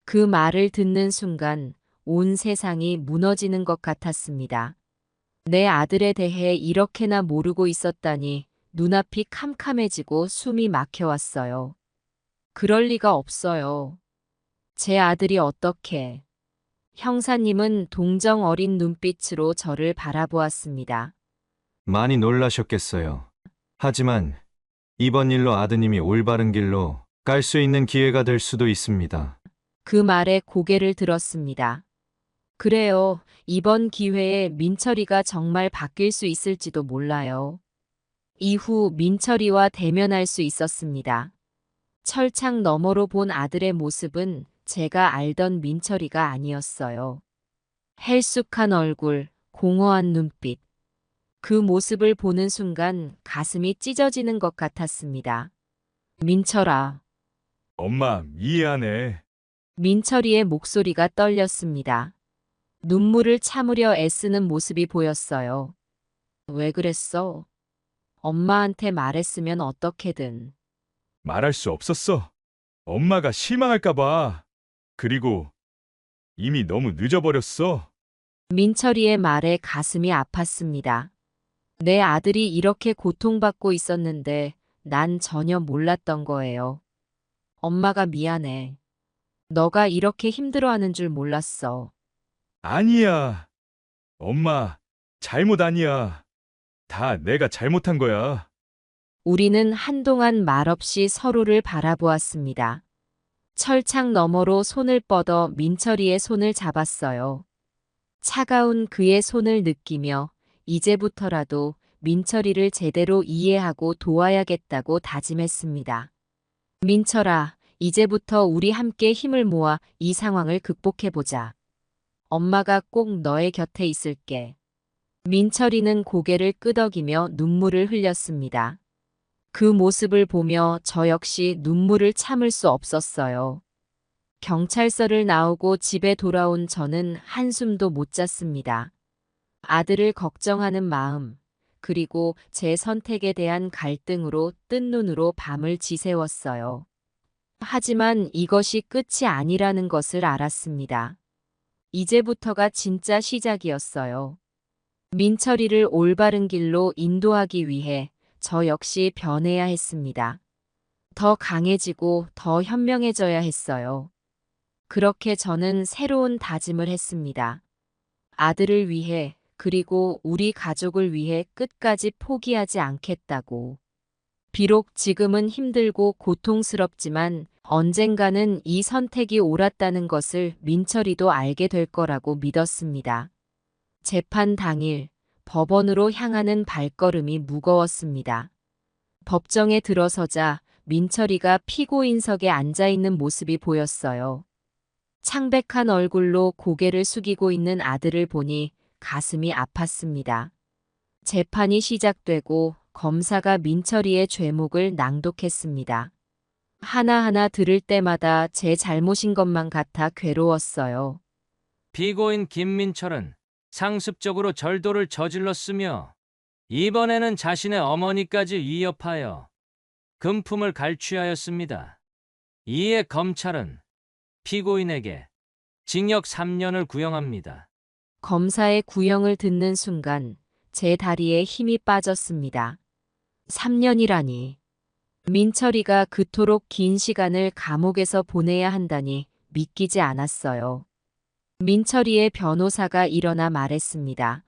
그 말을 듣는 순간 온 세상이 무너지는 것 같았습니다. 내 아들에 대해 이렇게나 모르고 있었다니 눈앞이 캄캄해지고 숨이 막혀왔어요. 그럴 리가 없어요. 제 아들이 어떻게... 형사님은 동정 어린 눈빛으로 저를 바라보았습니다. 많이 놀라셨겠어요. 하지만 이번 일로 아드님이 올바른 길로 갈 수 있는 기회가 될 수도 있습니다. 그 말에 고개를 들었습니다. 그래요. 이번 기회에 민철이가 정말 바뀔 수 있을지도 몰라요. 이후 민철이와 대면할 수 있었습니다. 철창 너머로 본 아들의 모습은 제가 알던 민철이가 아니었어요. 헬쑥한 얼굴, 공허한 눈빛. 그 모습을 보는 순간 가슴이 찢어지는 것 같았습니다. 민철아. 엄마, 이해하네. 민철이의 목소리가 떨렸습니다. 눈물을 참으려 애쓰는 모습이 보였어요. 왜 그랬어? 엄마한테 말했으면 어떻게든. 말할 수 없었어. 엄마가 실망할까봐. 그리고 이미 너무 늦어버렸어. 민철이의 말에 가슴이 아팠습니다. 내 아들이 이렇게 고통받고 있었는데 난 전혀 몰랐던 거예요. 엄마가 미안해. 너가 이렇게 힘들어하는 줄 몰랐어. 아니야. 엄마, 잘못 아니야. 다 내가 잘못한 거야. 우리는 한동안 말없이 서로를 바라보았습니다. 철창 너머로 손을 뻗어 민철이의 손을 잡았어요. 차가운 그의 손을 느끼며 이제부터라도 민철이를 제대로 이해하고 도와야겠다고 다짐했습니다. 민철아, 이제부터 우리 함께 힘을 모아 이 상황을 극복해보자. 엄마가 꼭 너의 곁에 있을게. 민철이는 고개를 끄덕이며 눈물을 흘렸습니다. 그 모습을 보며 저 역시 눈물을 참을 수 없었어요. 경찰서를 나오고 집에 돌아온 저는 한숨도 못 잤습니다. 아들을 걱정하는 마음, 그리고 제 선택에 대한 갈등으로 뜬 눈으로 밤을 지새웠어요. 하지만 이것이 끝이 아니라는 것을 알았습니다. 이제부터가 진짜 시작이었어요. 민철이를 올바른 길로 인도하기 위해 저 역시 변해야 했습니다. 더 강해지고 더 현명해져야 했어요. 그렇게 저는 새로운 다짐을 했습니다. 아들을 위해, 그리고 우리 가족을 위해 끝까지 포기하지 않겠다고. 비록 지금은 힘들고 고통스럽지만 언젠가는 이 선택이 옳았다는 것을 민철이도 알게 될 거라고 믿었습니다. 재판 당일, 법원으로 향하는 발걸음이 무거웠습니다. 법정에 들어서자 민철이가 피고인석에 앉아있는 모습이 보였어요. 창백한 얼굴로 고개를 숙이고 있는 아들을 보니 가슴이 아팠습니다. 재판이 시작되고 검사가 민철이의 죄목을 낭독했습니다. 하나하나 들을 때마다 제 잘못인 것만 같아 괴로웠어요. 피고인 김민철은 상습적으로 절도를 저질렀으며 이번에는 자신의 어머니까지 위협하여 금품을 갈취하였습니다. 이에 검찰은 피고인에게 징역 3년을 구형합니다. 검사의 구형을 듣는 순간 제 다리에 힘이 빠졌습니다. 3년이라니. 민철이가 그토록 긴 시간을 감옥에서 보내야 한다니 믿기지 않았어요. 민철이의 변호사가 일어나 말했습니다.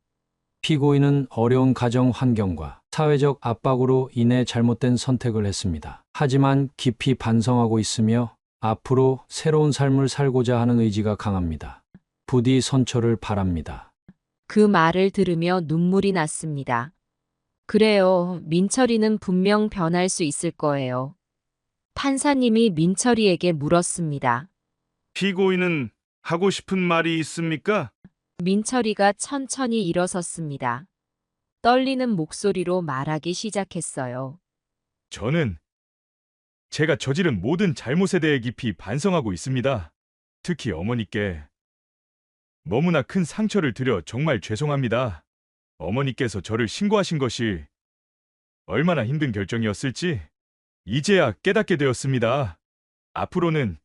피고인은 어려운 가정 환경과 사회적 압박으로 인해 잘못된 선택을 했습니다. 하지만 깊이 반성하고 있으며 앞으로 새로운 삶을 살고자 하는 의지가 강합니다. 부디 선처를 바랍니다. 그 말을 들으며 눈물이 났습니다. 그래요. 민철이는 분명 변할 수 있을 거예요. 판사님이 민철이에게 물었습니다. 피고인은 하고 싶은 말이 있습니까? 민철이가 천천히 일어섰습니다. 떨리는 목소리로 말하기 시작했어요. 저는 제가 저지른 모든 잘못에 대해 깊이 반성하고 있습니다. 특히 어머니께 너무나 큰 상처를 드려 정말 죄송합니다. 어머니께서 저를 신고하신 것이 얼마나 힘든 결정이었을지 이제야 깨닫게 되었습니다. 앞으로는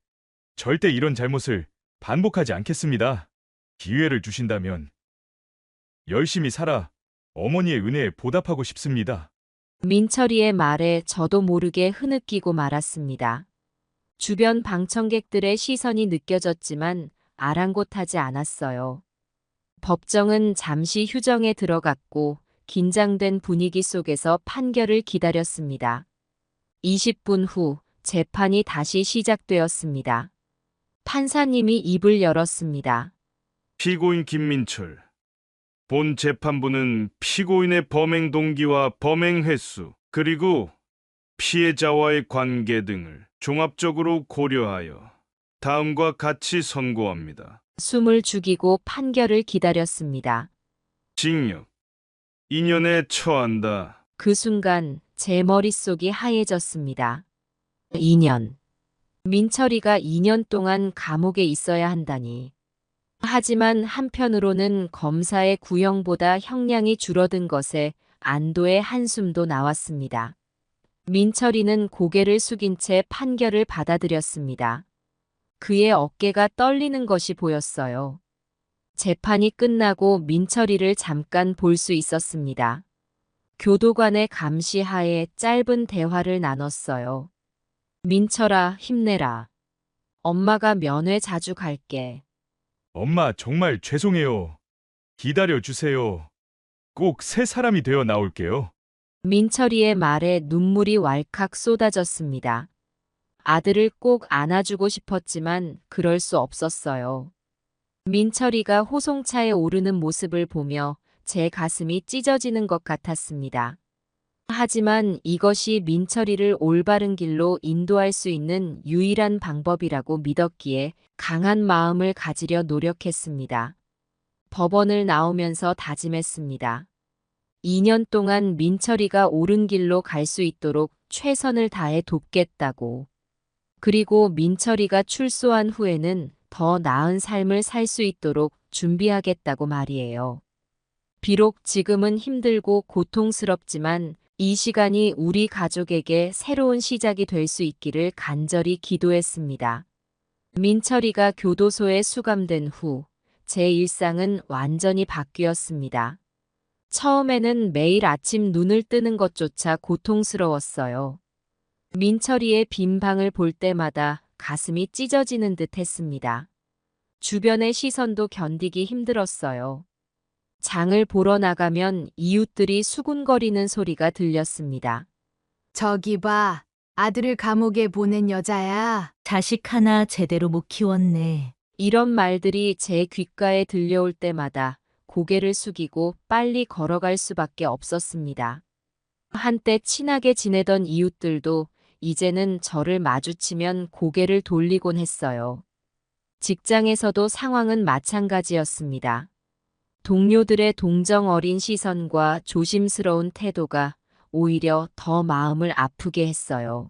절대 이런 잘못을 반복하지 않겠습니다. 기회를 주신다면 열심히 살아 어머니의 은혜에 보답하고 싶습니다. 민철이의 말에 저도 모르게 흐느끼고 말았습니다. 주변 방청객들의 시선이 느껴졌지만 아랑곳하지 않았어요. 법정은 잠시 휴정에 들어갔고 긴장된 분위기 속에서 판결을 기다렸습니다. 20분 후 재판이 다시 시작되었습니다. 판사님이 입을 열었습니다. 피고인 김민철. 본 재판부는 피고인의 범행 동기와 범행 횟수, 그리고 피해자와의 관계 등을 종합적으로 고려하여 다음과 같이 선고합니다. 숨을 죽이고 판결을 기다렸습니다. 징역 2년에 처한다. 그 순간 제 머릿속이 하얘졌습니다. 2년. 민철이가 2년 동안 감옥에 있어야 한다니. 하지만 한편으로는 검사의 구형보다 형량이 줄어든 것에 안도의 한숨도 나왔습니다. 민철이는 고개를 숙인 채 판결을 받아들였습니다. 그의 어깨가 떨리는 것이 보였어요. 재판이 끝나고 민철이를 잠깐 볼 수 있었습니다. 교도관의 감시하에 짧은 대화를 나눴어요. 민철아, 힘내라. 엄마가 면회 자주 갈게. 엄마 정말 죄송해요. 기다려주세요. 꼭 새 사람이 되어 나올게요. 민철이의 말에 눈물이 왈칵 쏟아졌습니다. 아들을 꼭 안아주고 싶었지만 그럴 수 없었어요. 민철이가 호송차에 오르는 모습을 보며 제 가슴이 찢어지는 것 같았습니다. 하지만 이것이 민철이를 올바른 길로 인도할 수 있는 유일한 방법이라고 믿었기에 강한 마음을 가지려 노력했습니다. 법원을 나오면서 다짐했습니다. 2년 동안 민철이가 옳은 길로 갈 수 있도록 최선을 다해 돕겠다고. 그리고 민철이가 출소한 후에는 더 나은 삶을 살 수 있도록 준비하겠다고 말이에요. 비록 지금은 힘들고 고통스럽지만 이 시간이 우리 가족에게 새로운 시작이 될 수 있기를 간절히 기도했습니다. 민철이가 교도소에 수감된 후 제 일상은 완전히 바뀌었습니다. 처음에는 매일 아침 눈을 뜨는 것조차 고통스러웠어요. 민철이의 빈 방을 볼 때마다 가슴이 찢어지는 듯 했습니다. 주변의 시선도 견디기 힘들었어요. 장을 보러 나가면 이웃들이 수군거리는 소리가 들렸습니다. 저기 봐, 아들을 감옥에 보낸 여자야. 자식 하나 제대로 못 키웠네. 이런 말들이 제 귓가에 들려올 때마다 고개를 숙이고 빨리 걸어갈 수밖에 없었습니다. 한때 친하게 지내던 이웃들도 이제는 저를 마주치면 고개를 돌리곤 했어요. 직장에서도 상황은 마찬가지였습니다. 동료들의 동정 어린 시선과 조심스러운 태도가 오히려 더 마음을 아프게 했어요.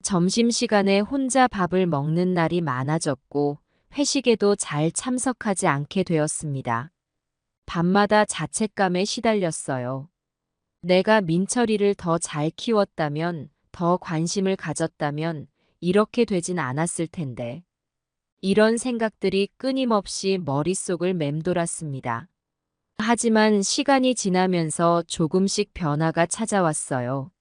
점심시간에 혼자 밥을 먹는 날이 많아졌고 회식에도 잘 참석하지 않게 되었습니다. 밤마다 자책감에 시달렸어요. 내가 민철이를 더 잘 키웠다면, 더 관심을 가졌다면 이렇게 되진 않았을 텐데. 이런 생각들이 끊임없이 머릿속을 맴돌았습니다. 하지만 시간이 지나면서 조금씩 변화가 찾아왔어요.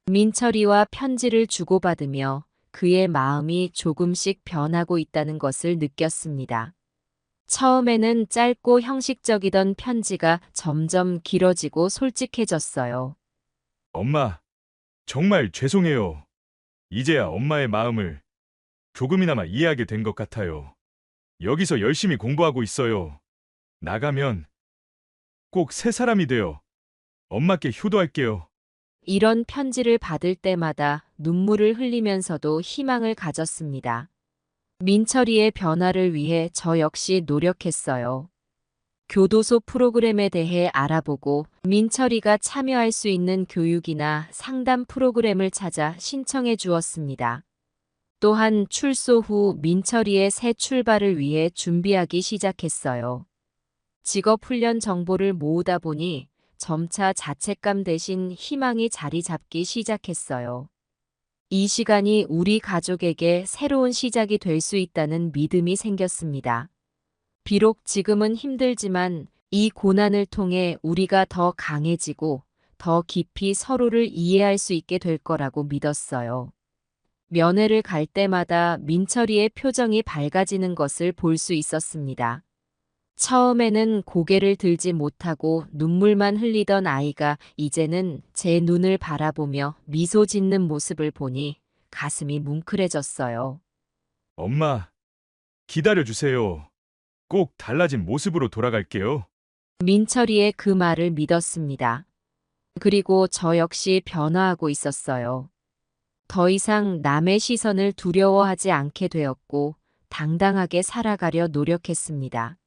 민철이와 편지를 주고받으며 그의 마음이 조금씩 변하고 있다는 것을 느꼈습니다. 처음에는 짧고 형식적이던 편지가 점점 길어지고 솔직해졌어요. 엄마, 정말 죄송해요. 이제야 엄마의 마음을 조금이나마 이해하게 된 것 같아요. 여기서 열심히 공부하고 있어요. 나가면 꼭 새 사람이 되어 엄마께 효도할게요. 이런 편지를 받을 때마다 눈물을 흘리면서도 희망을 가졌습니다. 민철이의 변화를 위해 저 역시 노력했어요. 교도소 프로그램에 대해 알아보고 민철이가 참여할 수 있는 교육이나 상담 프로그램을 찾아 신청해 주었습니다. 또한 출소 후 민철이의 새 출발을 위해 준비하기 시작했어요. 직업훈련 정보를 모으다 보니 점차 자책감 대신 희망이 자리 잡기 시작했어요. 이 시간이 우리 가족에게 새로운 시작이 될 수 있다는 믿음이 생겼습니다. 비록 지금은 힘들지만 이 고난을 통해 우리가 더 강해지고 더 깊이 서로를 이해할 수 있게 될 거라고 믿었어요. 면회를 갈 때마다 민철이의 표정이 밝아지는 것을 볼 수 있었습니다. 처음에는 고개를 들지 못하고 눈물만 흘리던 아이가 이제는 제 눈을 바라보며 미소 짓는 모습을 보니 가슴이 뭉클해졌어요. 엄마, 기다려주세요. 꼭 달라진 모습으로 돌아갈게요. 민철이의 그 말을 믿었습니다. 그리고 저 역시 변화하고 있었어요. 더 이상 남의 시선을 두려워하지 않게 되었고 당당하게 살아가려 노력했습니다.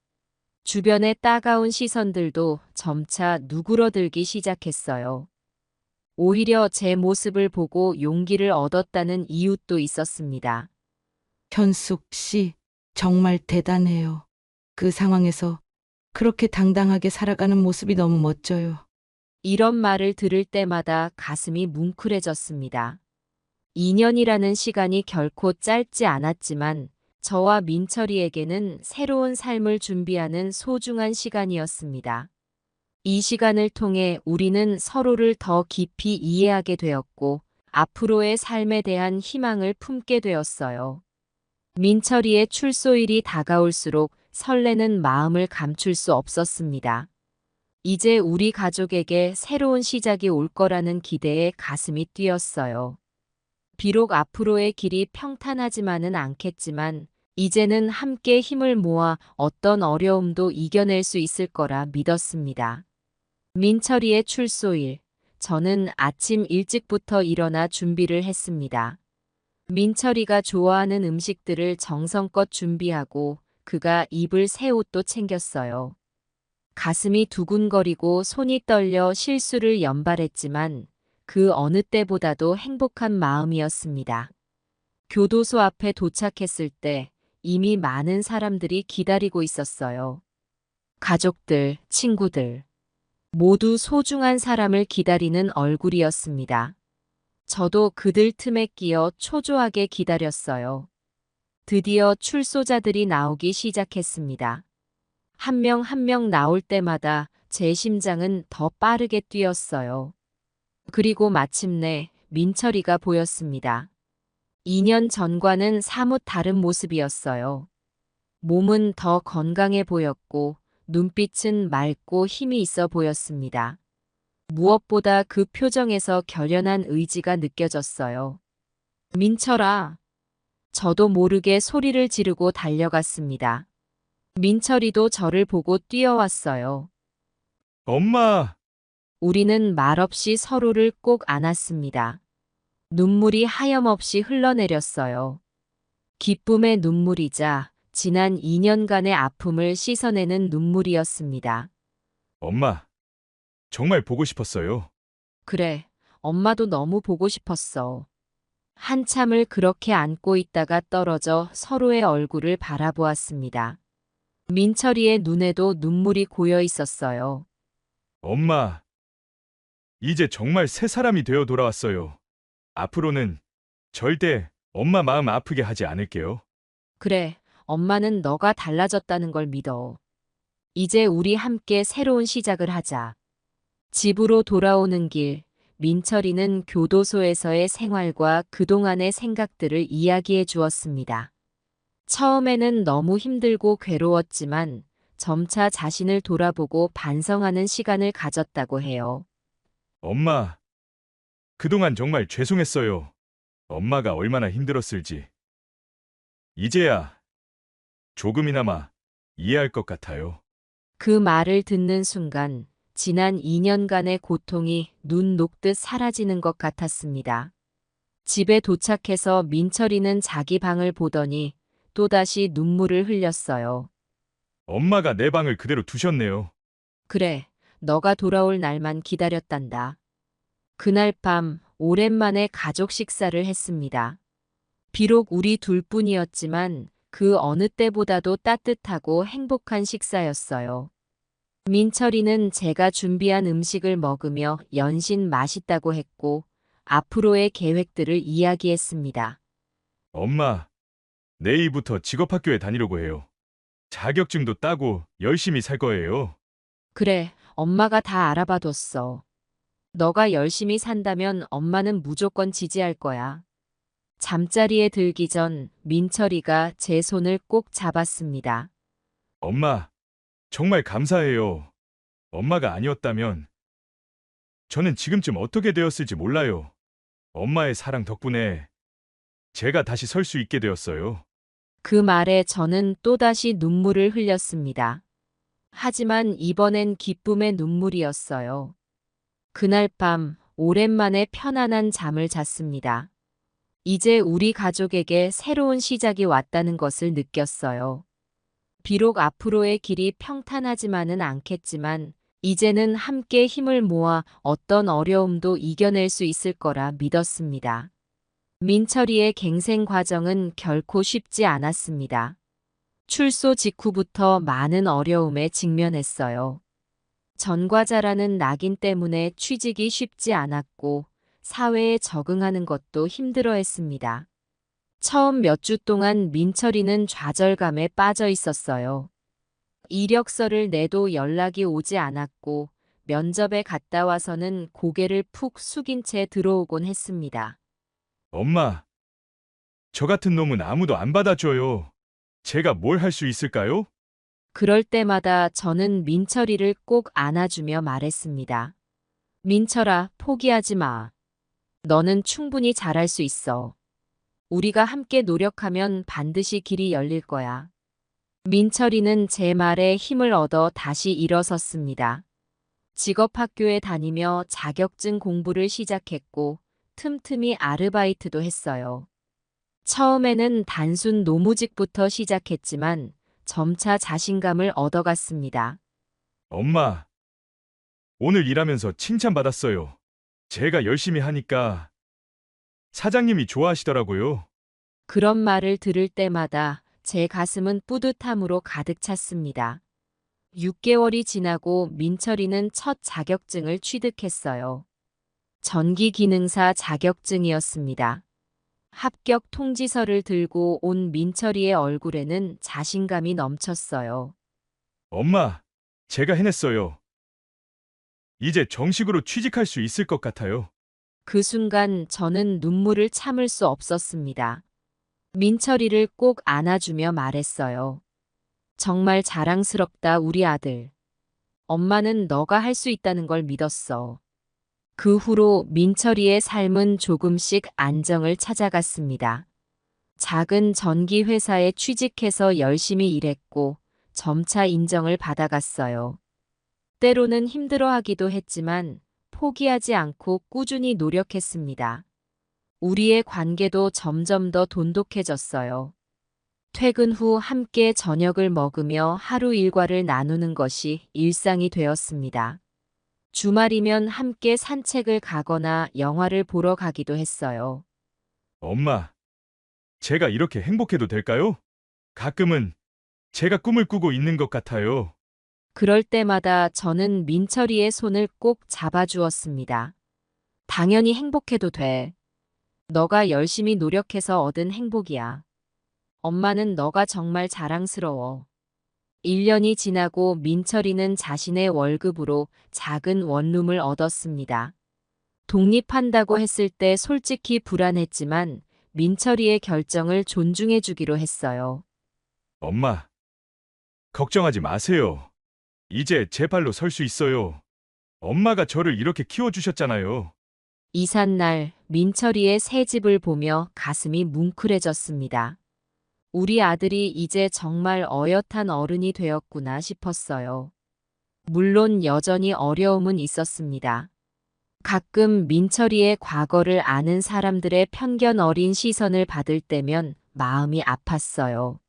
주변의 따가운 시선들도 점차 누그러들기 시작했어요. 오히려 제 모습을 보고 용기를 얻었다는 이웃도 있었습니다. 현숙 씨, 정말 대단해요. 그 상황에서 그렇게 당당하게 살아가는 모습이 너무 멋져요. 이런 말을 들을 때마다 가슴이 뭉클해졌습니다. 2년이라는 시간이 결코 짧지 않았지만 저와 민철이에게는 새로운 삶을 준비하는 소중한 시간이었습니다. 이 시간을 통해 우리는 서로를 더 깊이 이해하게 되었고 앞으로의 삶에 대한 희망을 품게 되었어요. 민철이의 출소일이 다가올수록 설레는 마음을 감출 수 없었습니다. 이제 우리 가족에게 새로운 시작이 올 거라는 기대에 가슴이 뛰었어요. 비록 앞으로의 길이 평탄하지만은 않겠지만 이제는 함께 힘을 모아 어떤 어려움도 이겨낼 수 있을 거라 믿었습니다. 민철이의 출소일, 저는 아침 일찍부터 일어나 준비를 했습니다. 민철이가 좋아하는 음식들을 정성껏 준비하고 그가 입을 새 옷도 챙겼어요. 가슴이 두근거리고 손이 떨려 실수를 연발했지만 그 어느 때보다도 행복한 마음이었습니다. 교도소 앞에 도착했을 때 이미 많은 사람들이 기다리고 있었어요. 가족들, 친구들, 모두 소중한 사람을 기다리는 얼굴이었습니다. 저도 그들 틈에 끼어 초조하게 기다렸어요. 드디어 출소자들이 나오기 시작했습니다. 한 명 한 명 나올 때마다 제 심장은 더 빠르게 뛰었어요. 그리고 마침내 민철이가 보였습니다. 2년 전과는 사뭇 다른 모습이었어요. 몸은 더 건강해 보였고 눈빛은 맑고 힘이 있어 보였습니다. 무엇보다 그 표정에서 결연한 의지가 느껴졌어요. 민철아. 저도 모르게 소리를 지르고 달려갔습니다. 민철이도 저를 보고 뛰어왔어요. 엄마! 우리는 말없이 서로를 꼭 안았습니다. 눈물이 하염없이 흘러내렸어요. 기쁨의 눈물이자 지난 2년간의 아픔을 씻어내는 눈물이었습니다. 엄마, 정말 보고 싶었어요. 그래, 엄마도 너무 보고 싶었어. 한참을 그렇게 안고 있다가 떨어져 서로의 얼굴을 바라보았습니다. 민철이의 눈에도 눈물이 고여 있었어요. 엄마, 이제 정말 새 사람이 되어 돌아왔어요. 앞으로는 절대 엄마 마음 아프게 하지 않을게요. 그래, 엄마는 너가 달라졌다는 걸 믿어. 이제 우리 함께 새로운 시작을 하자. 집으로 돌아오는 길, 민철이는 교도소에서의 생활과 그동안의 생각들을 이야기해 주었습니다. 처음에는 너무 힘들고 괴로웠지만 점차 자신을 돌아보고 반성하는 시간을 가졌다고 해요. 엄마, 그동안 정말 죄송했어요. 엄마가 얼마나 힘들었을지. 이제야 조금이나마 이해할 것 같아요. 그 말을 듣는 순간 지난 2년간의 고통이 눈 녹듯 사라지는 것 같았습니다. 집에 도착해서 민철이는 자기 방을 보더니 또다시 눈물을 흘렸어요. 엄마가 내 방을 그대로 두셨네요. 그래, 너가 돌아올 날만 기다렸단다. 그날 밤 오랜만에 가족 식사를 했습니다. 비록 우리 둘뿐이었지만 그 어느 때보다도 따뜻하고 행복한 식사였어요. 민철이는 제가 준비한 음식을 먹으며 연신 맛있다고 했고 앞으로의 계획들을 이야기했습니다. 엄마, 내일부터 직업학교에 다니려고 해요. 자격증도 따고 열심히 살 거예요. 그래, 엄마가 다 알아봐뒀어. 너가 열심히 산다면 엄마는 무조건 지지할 거야. 잠자리에 들기 전 민철이가 제 손을 꼭 잡았습니다. 엄마, 정말 감사해요. 엄마가 아니었다면 저는 지금쯤 어떻게 되었을지 몰라요. 엄마의 사랑 덕분에 제가 다시 설 수 있게 되었어요. 그 말에 저는 또다시 눈물을 흘렸습니다. 하지만 이번엔 기쁨의 눈물이었어요. 그날 밤 오랜만에 편안한 잠을 잤습니다. 이제 우리 가족에게 새로운 시작이 왔다는 것을 느꼈어요. 비록 앞으로의 길이 평탄하지만은 않겠지만 이제는 함께 힘을 모아 어떤 어려움도 이겨낼 수 있을 거라 믿었습니다. 민철이의 갱생 과정은 결코 쉽지 않았습니다. 출소 직후부터 많은 어려움에 직면했어요. 전과자라는 낙인 때문에 취직이 쉽지 않았고 사회에 적응하는 것도 힘들어했습니다. 처음 몇 주 동안 민철이는 좌절감에 빠져 있었어요. 이력서를 내도 연락이 오지 않았고 면접에 갔다 와서는 고개를 푹 숙인 채 들어오곤 했습니다. 엄마, 저 같은 놈은 아무도 안 받아줘요. 제가 뭘 할 수 있을까요? 그럴 때마다 저는 민철이를 꼭 안아주며 말했습니다. 민철아, 포기하지 마. 너는 충분히 잘할 수 있어. 우리가 함께 노력하면 반드시 길이 열릴 거야. 민철이는 제 말에 힘을 얻어 다시 일어섰습니다. 직업학교에 다니며 자격증 공부를 시작했고 틈틈이 아르바이트도 했어요. 처음에는 단순 노무직부터 시작했지만 점차 자신감을 얻어갔습니다. 엄마, 오늘 일하면서 칭찬받았어요. 제가 열심히 하니까 사장님이 좋아하시더라고요. 그런 말을 들을 때마다 제 가슴은 뿌듯함으로 가득 찼습니다. 6개월이 지나고 민철이는 첫 자격증을 취득했어요. 전기기능사 자격증이었습니다. 합격 통지서를 들고 온 민철이의 얼굴에는 자신감이 넘쳤어요. 엄마, 제가 해냈어요. 이제 정식으로 취직할 수 있을 것 같아요. 그 순간 저는 눈물을 참을 수 없었습니다. 민철이를 꼭 안아주며 말했어요. 정말 자랑스럽다, 우리 아들. 엄마는 너가 할 수 있다는 걸 믿었어. 그 후로 민철이의 삶은 조금씩 안정을 찾아갔습니다. 작은 전기 회사에 취직해서 열심히 일했고 점차 인정을 받아갔어요. 때로는 힘들어하기도 했지만 포기하지 않고 꾸준히 노력했습니다. 우리의 관계도 점점 더 돈독해졌어요. 퇴근 후 함께 저녁을 먹으며 하루 일과를 나누는 것이 일상이 되었습니다. 주말이면 함께 산책을 가거나 영화를 보러 가기도 했어요. 엄마, 제가 이렇게 행복해도 될까요? 가끔은 제가 꿈을 꾸고 있는 것 같아요. 그럴 때마다 저는 민철이의 손을 꼭 잡아주었습니다. 당연히 행복해도 돼. 너가 열심히 노력해서 얻은 행복이야. 엄마는 너가 정말 자랑스러워. 1년이 지나고 민철이는 자신의 월급으로 작은 원룸을 얻었습니다. 독립한다고 했을 때 솔직히 불안했지만 민철이의 결정을 존중해주기로 했어요. 엄마, 걱정하지 마세요. 이제 제 발로 설 수 있어요. 엄마가 저를 이렇게 키워주셨잖아요. 이삿날 민철이의 새 집을 보며 가슴이 뭉클해졌습니다. 우리 아들이 이제 정말 어엿한 어른이 되었구나 싶었어요. 물론 여전히 어려움은 있었습니다. 가끔 민철이의 과거를 아는 사람들의 편견 어린 시선을 받을 때면 마음이 아팠어요.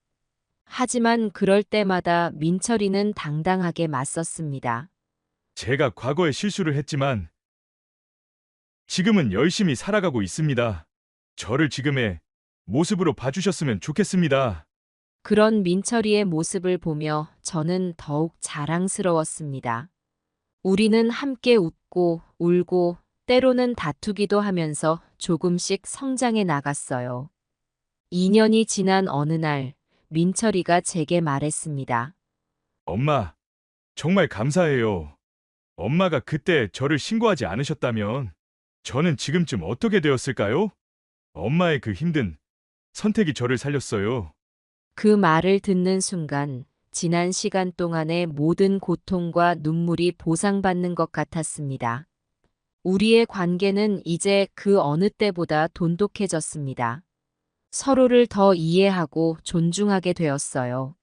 하지만 그럴 때마다 민철이는 당당하게 맞섰습니다. 제가 과거에 실수를 했지만 지금은 열심히 살아가고 있습니다. 저를 지금의 모습으로 봐주셨으면 좋겠습니다. 그런 민철이의 모습을 보며 저는 더욱 자랑스러웠습니다. 우리는 함께 웃고 울고 때로는 다투기도 하면서 조금씩 성장해 나갔어요. 2년이 지난 어느 날 민철이가 제게 말했습니다. 엄마, 정말 감사해요. 엄마가 그때 저를 신고하지 않으셨다면 저는 지금쯤 어떻게 되었을까요? 엄마의 그 힘든 선택이 저를 살렸어요. 그 말을 듣는 순간 지난 시간 동안의 모든 고통과 눈물이 보상받는 것 같았습니다. 우리의 관계는 이제 그 어느 때보다 돈독해졌습니다. 서로를 더 이해하고 존중하게 되었어요.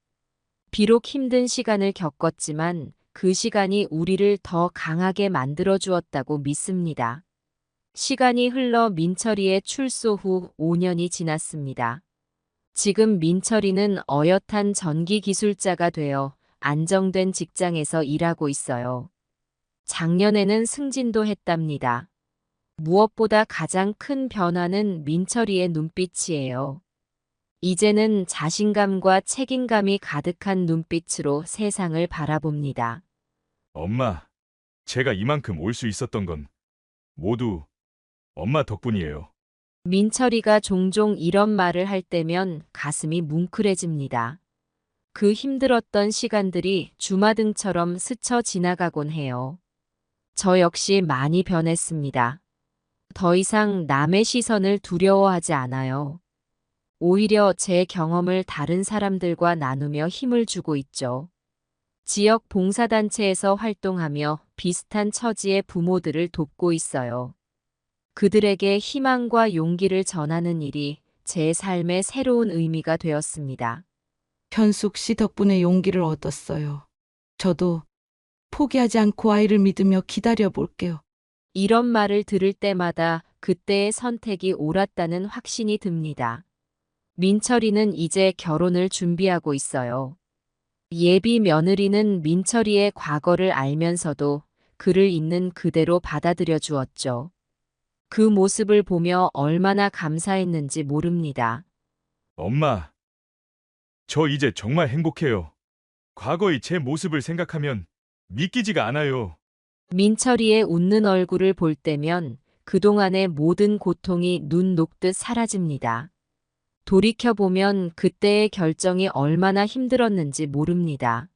비록 힘든 시간을 겪었지만 그 시간이 우리를 더 강하게 만들어 주었다고 믿습니다. 시간이 흘러 민철이의 출소 후 5년이 지났습니다. 지금 민철이는 어엿한 전기 기술자가 되어 안정된 직장에서 일하고 있어요. 작년에는 승진도 했답니다. 무엇보다 가장 큰 변화는 민철이의 눈빛이에요. 이제는 자신감과 책임감이 가득한 눈빛으로 세상을 바라봅니다. 엄마, 제가 이만큼 올 수 있었던 건 모두 엄마 덕분이에요. 민철이가 종종 이런 말을 할 때면 가슴이 뭉클해집니다. 그 힘들었던 시간들이 주마등처럼 스쳐 지나가곤 해요. 저 역시 많이 변했습니다. 더 이상 남의 시선을 두려워하지 않아요. 오히려 제 경험을 다른 사람들과 나누며 힘을 주고 있죠. 지역 봉사단체에서 활동하며 비슷한 처지의 부모들을 돕고 있어요. 그들에게 희망과 용기를 전하는 일이 제 삶의 새로운 의미가 되었습니다. 현숙 씨 덕분에 용기를 얻었어요. 저도 포기하지 않고 아이를 믿으며 기다려 볼게요. 이런 말을 들을 때마다 그때의 선택이 옳았다는 확신이 듭니다. 민철이는 이제 결혼을 준비하고 있어요. 예비 며느리는 민철이의 과거를 알면서도 그를 있는 그대로 받아들여 주었죠. 그 모습을 보며 얼마나 감사했는지 모릅니다. 엄마, 저 이제 정말 행복해요. 과거의 제 모습을 생각하면 믿기지가 않아요. 민철이의 웃는 얼굴을 볼 때면 그동안의 모든 고통이 눈 녹듯 사라집니다. 돌이켜보면 그때의 결정이 얼마나 힘들었는지 모릅니다.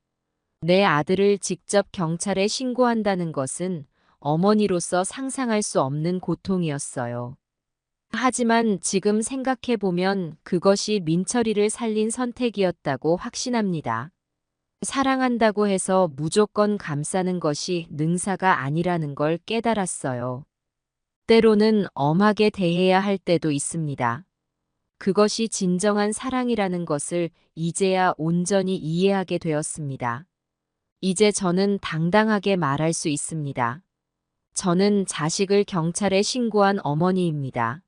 내 아들을 직접 경찰에 신고한다는 것은 어머니로서 상상할 수 없는 고통이었어요. 하지만 지금 생각해보면 그것이 민철이를 살린 선택이었다고 확신합니다. 사랑한다고 해서 무조건 감싸는 것이 능사가 아니라는 걸 깨달았어요. 때로는 엄하게 대해야 할 때도 있습니다. 그것이 진정한 사랑이라는 것을 이제야 온전히 이해하게 되었습니다. 이제 저는 당당하게 말할 수 있습니다. 저는 자식을 경찰에 신고한 어머니입니다.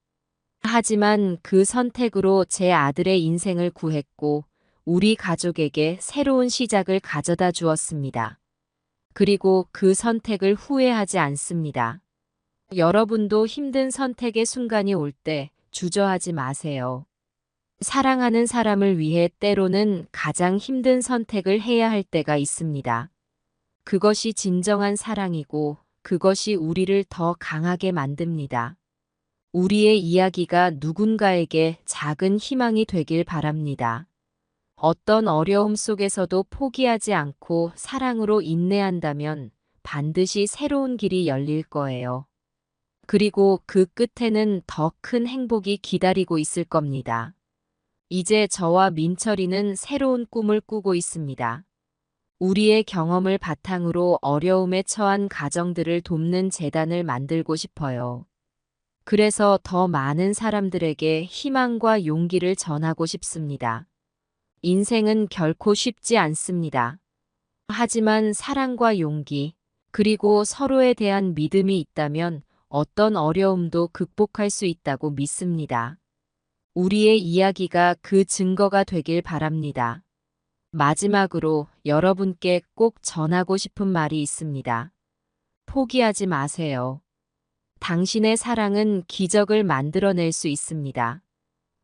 하지만 그 선택으로 제 아들의 인생을 구했고 우리 가족에게 새로운 시작을 가져다 주었습니다. 그리고 그 선택을 후회하지 않습니다. 여러분도 힘든 선택의 순간이 올 때 주저하지 마세요. 사랑하는 사람을 위해 때로는 가장 힘든 선택을 해야 할 때가 있습니다. 그것이 진정한 사랑이고 그것이 우리를 더 강하게 만듭니다. 우리의 이야기가 누군가에게 작은 희망이 되길 바랍니다. 어떤 어려움 속에서도 포기하지 않고 사랑으로 인내한다면 반드시 새로운 길이 열릴 거예요. 그리고 그 끝에는 더 큰 행복이 기다리고 있을 겁니다. 이제 저와 민철이는 새로운 꿈을 꾸고 있습니다. 우리의 경험을 바탕으로 어려움에 처한 가정들을 돕는 재단을 만들고 싶어요. 그래서 더 많은 사람들에게 희망과 용기를 전하고 싶습니다. 인생은 결코 쉽지 않습니다. 하지만 사랑과 용기, 그리고 서로에 대한 믿음이 있다면 어떤 어려움도 극복할 수 있다고 믿습니다. 우리의 이야기가 그 증거가 되길 바랍니다. 마지막으로 여러분께 꼭 전하고 싶은 말이 있습니다. 포기하지 마세요. 당신의 사랑은 기적을 만들어낼 수 있습니다.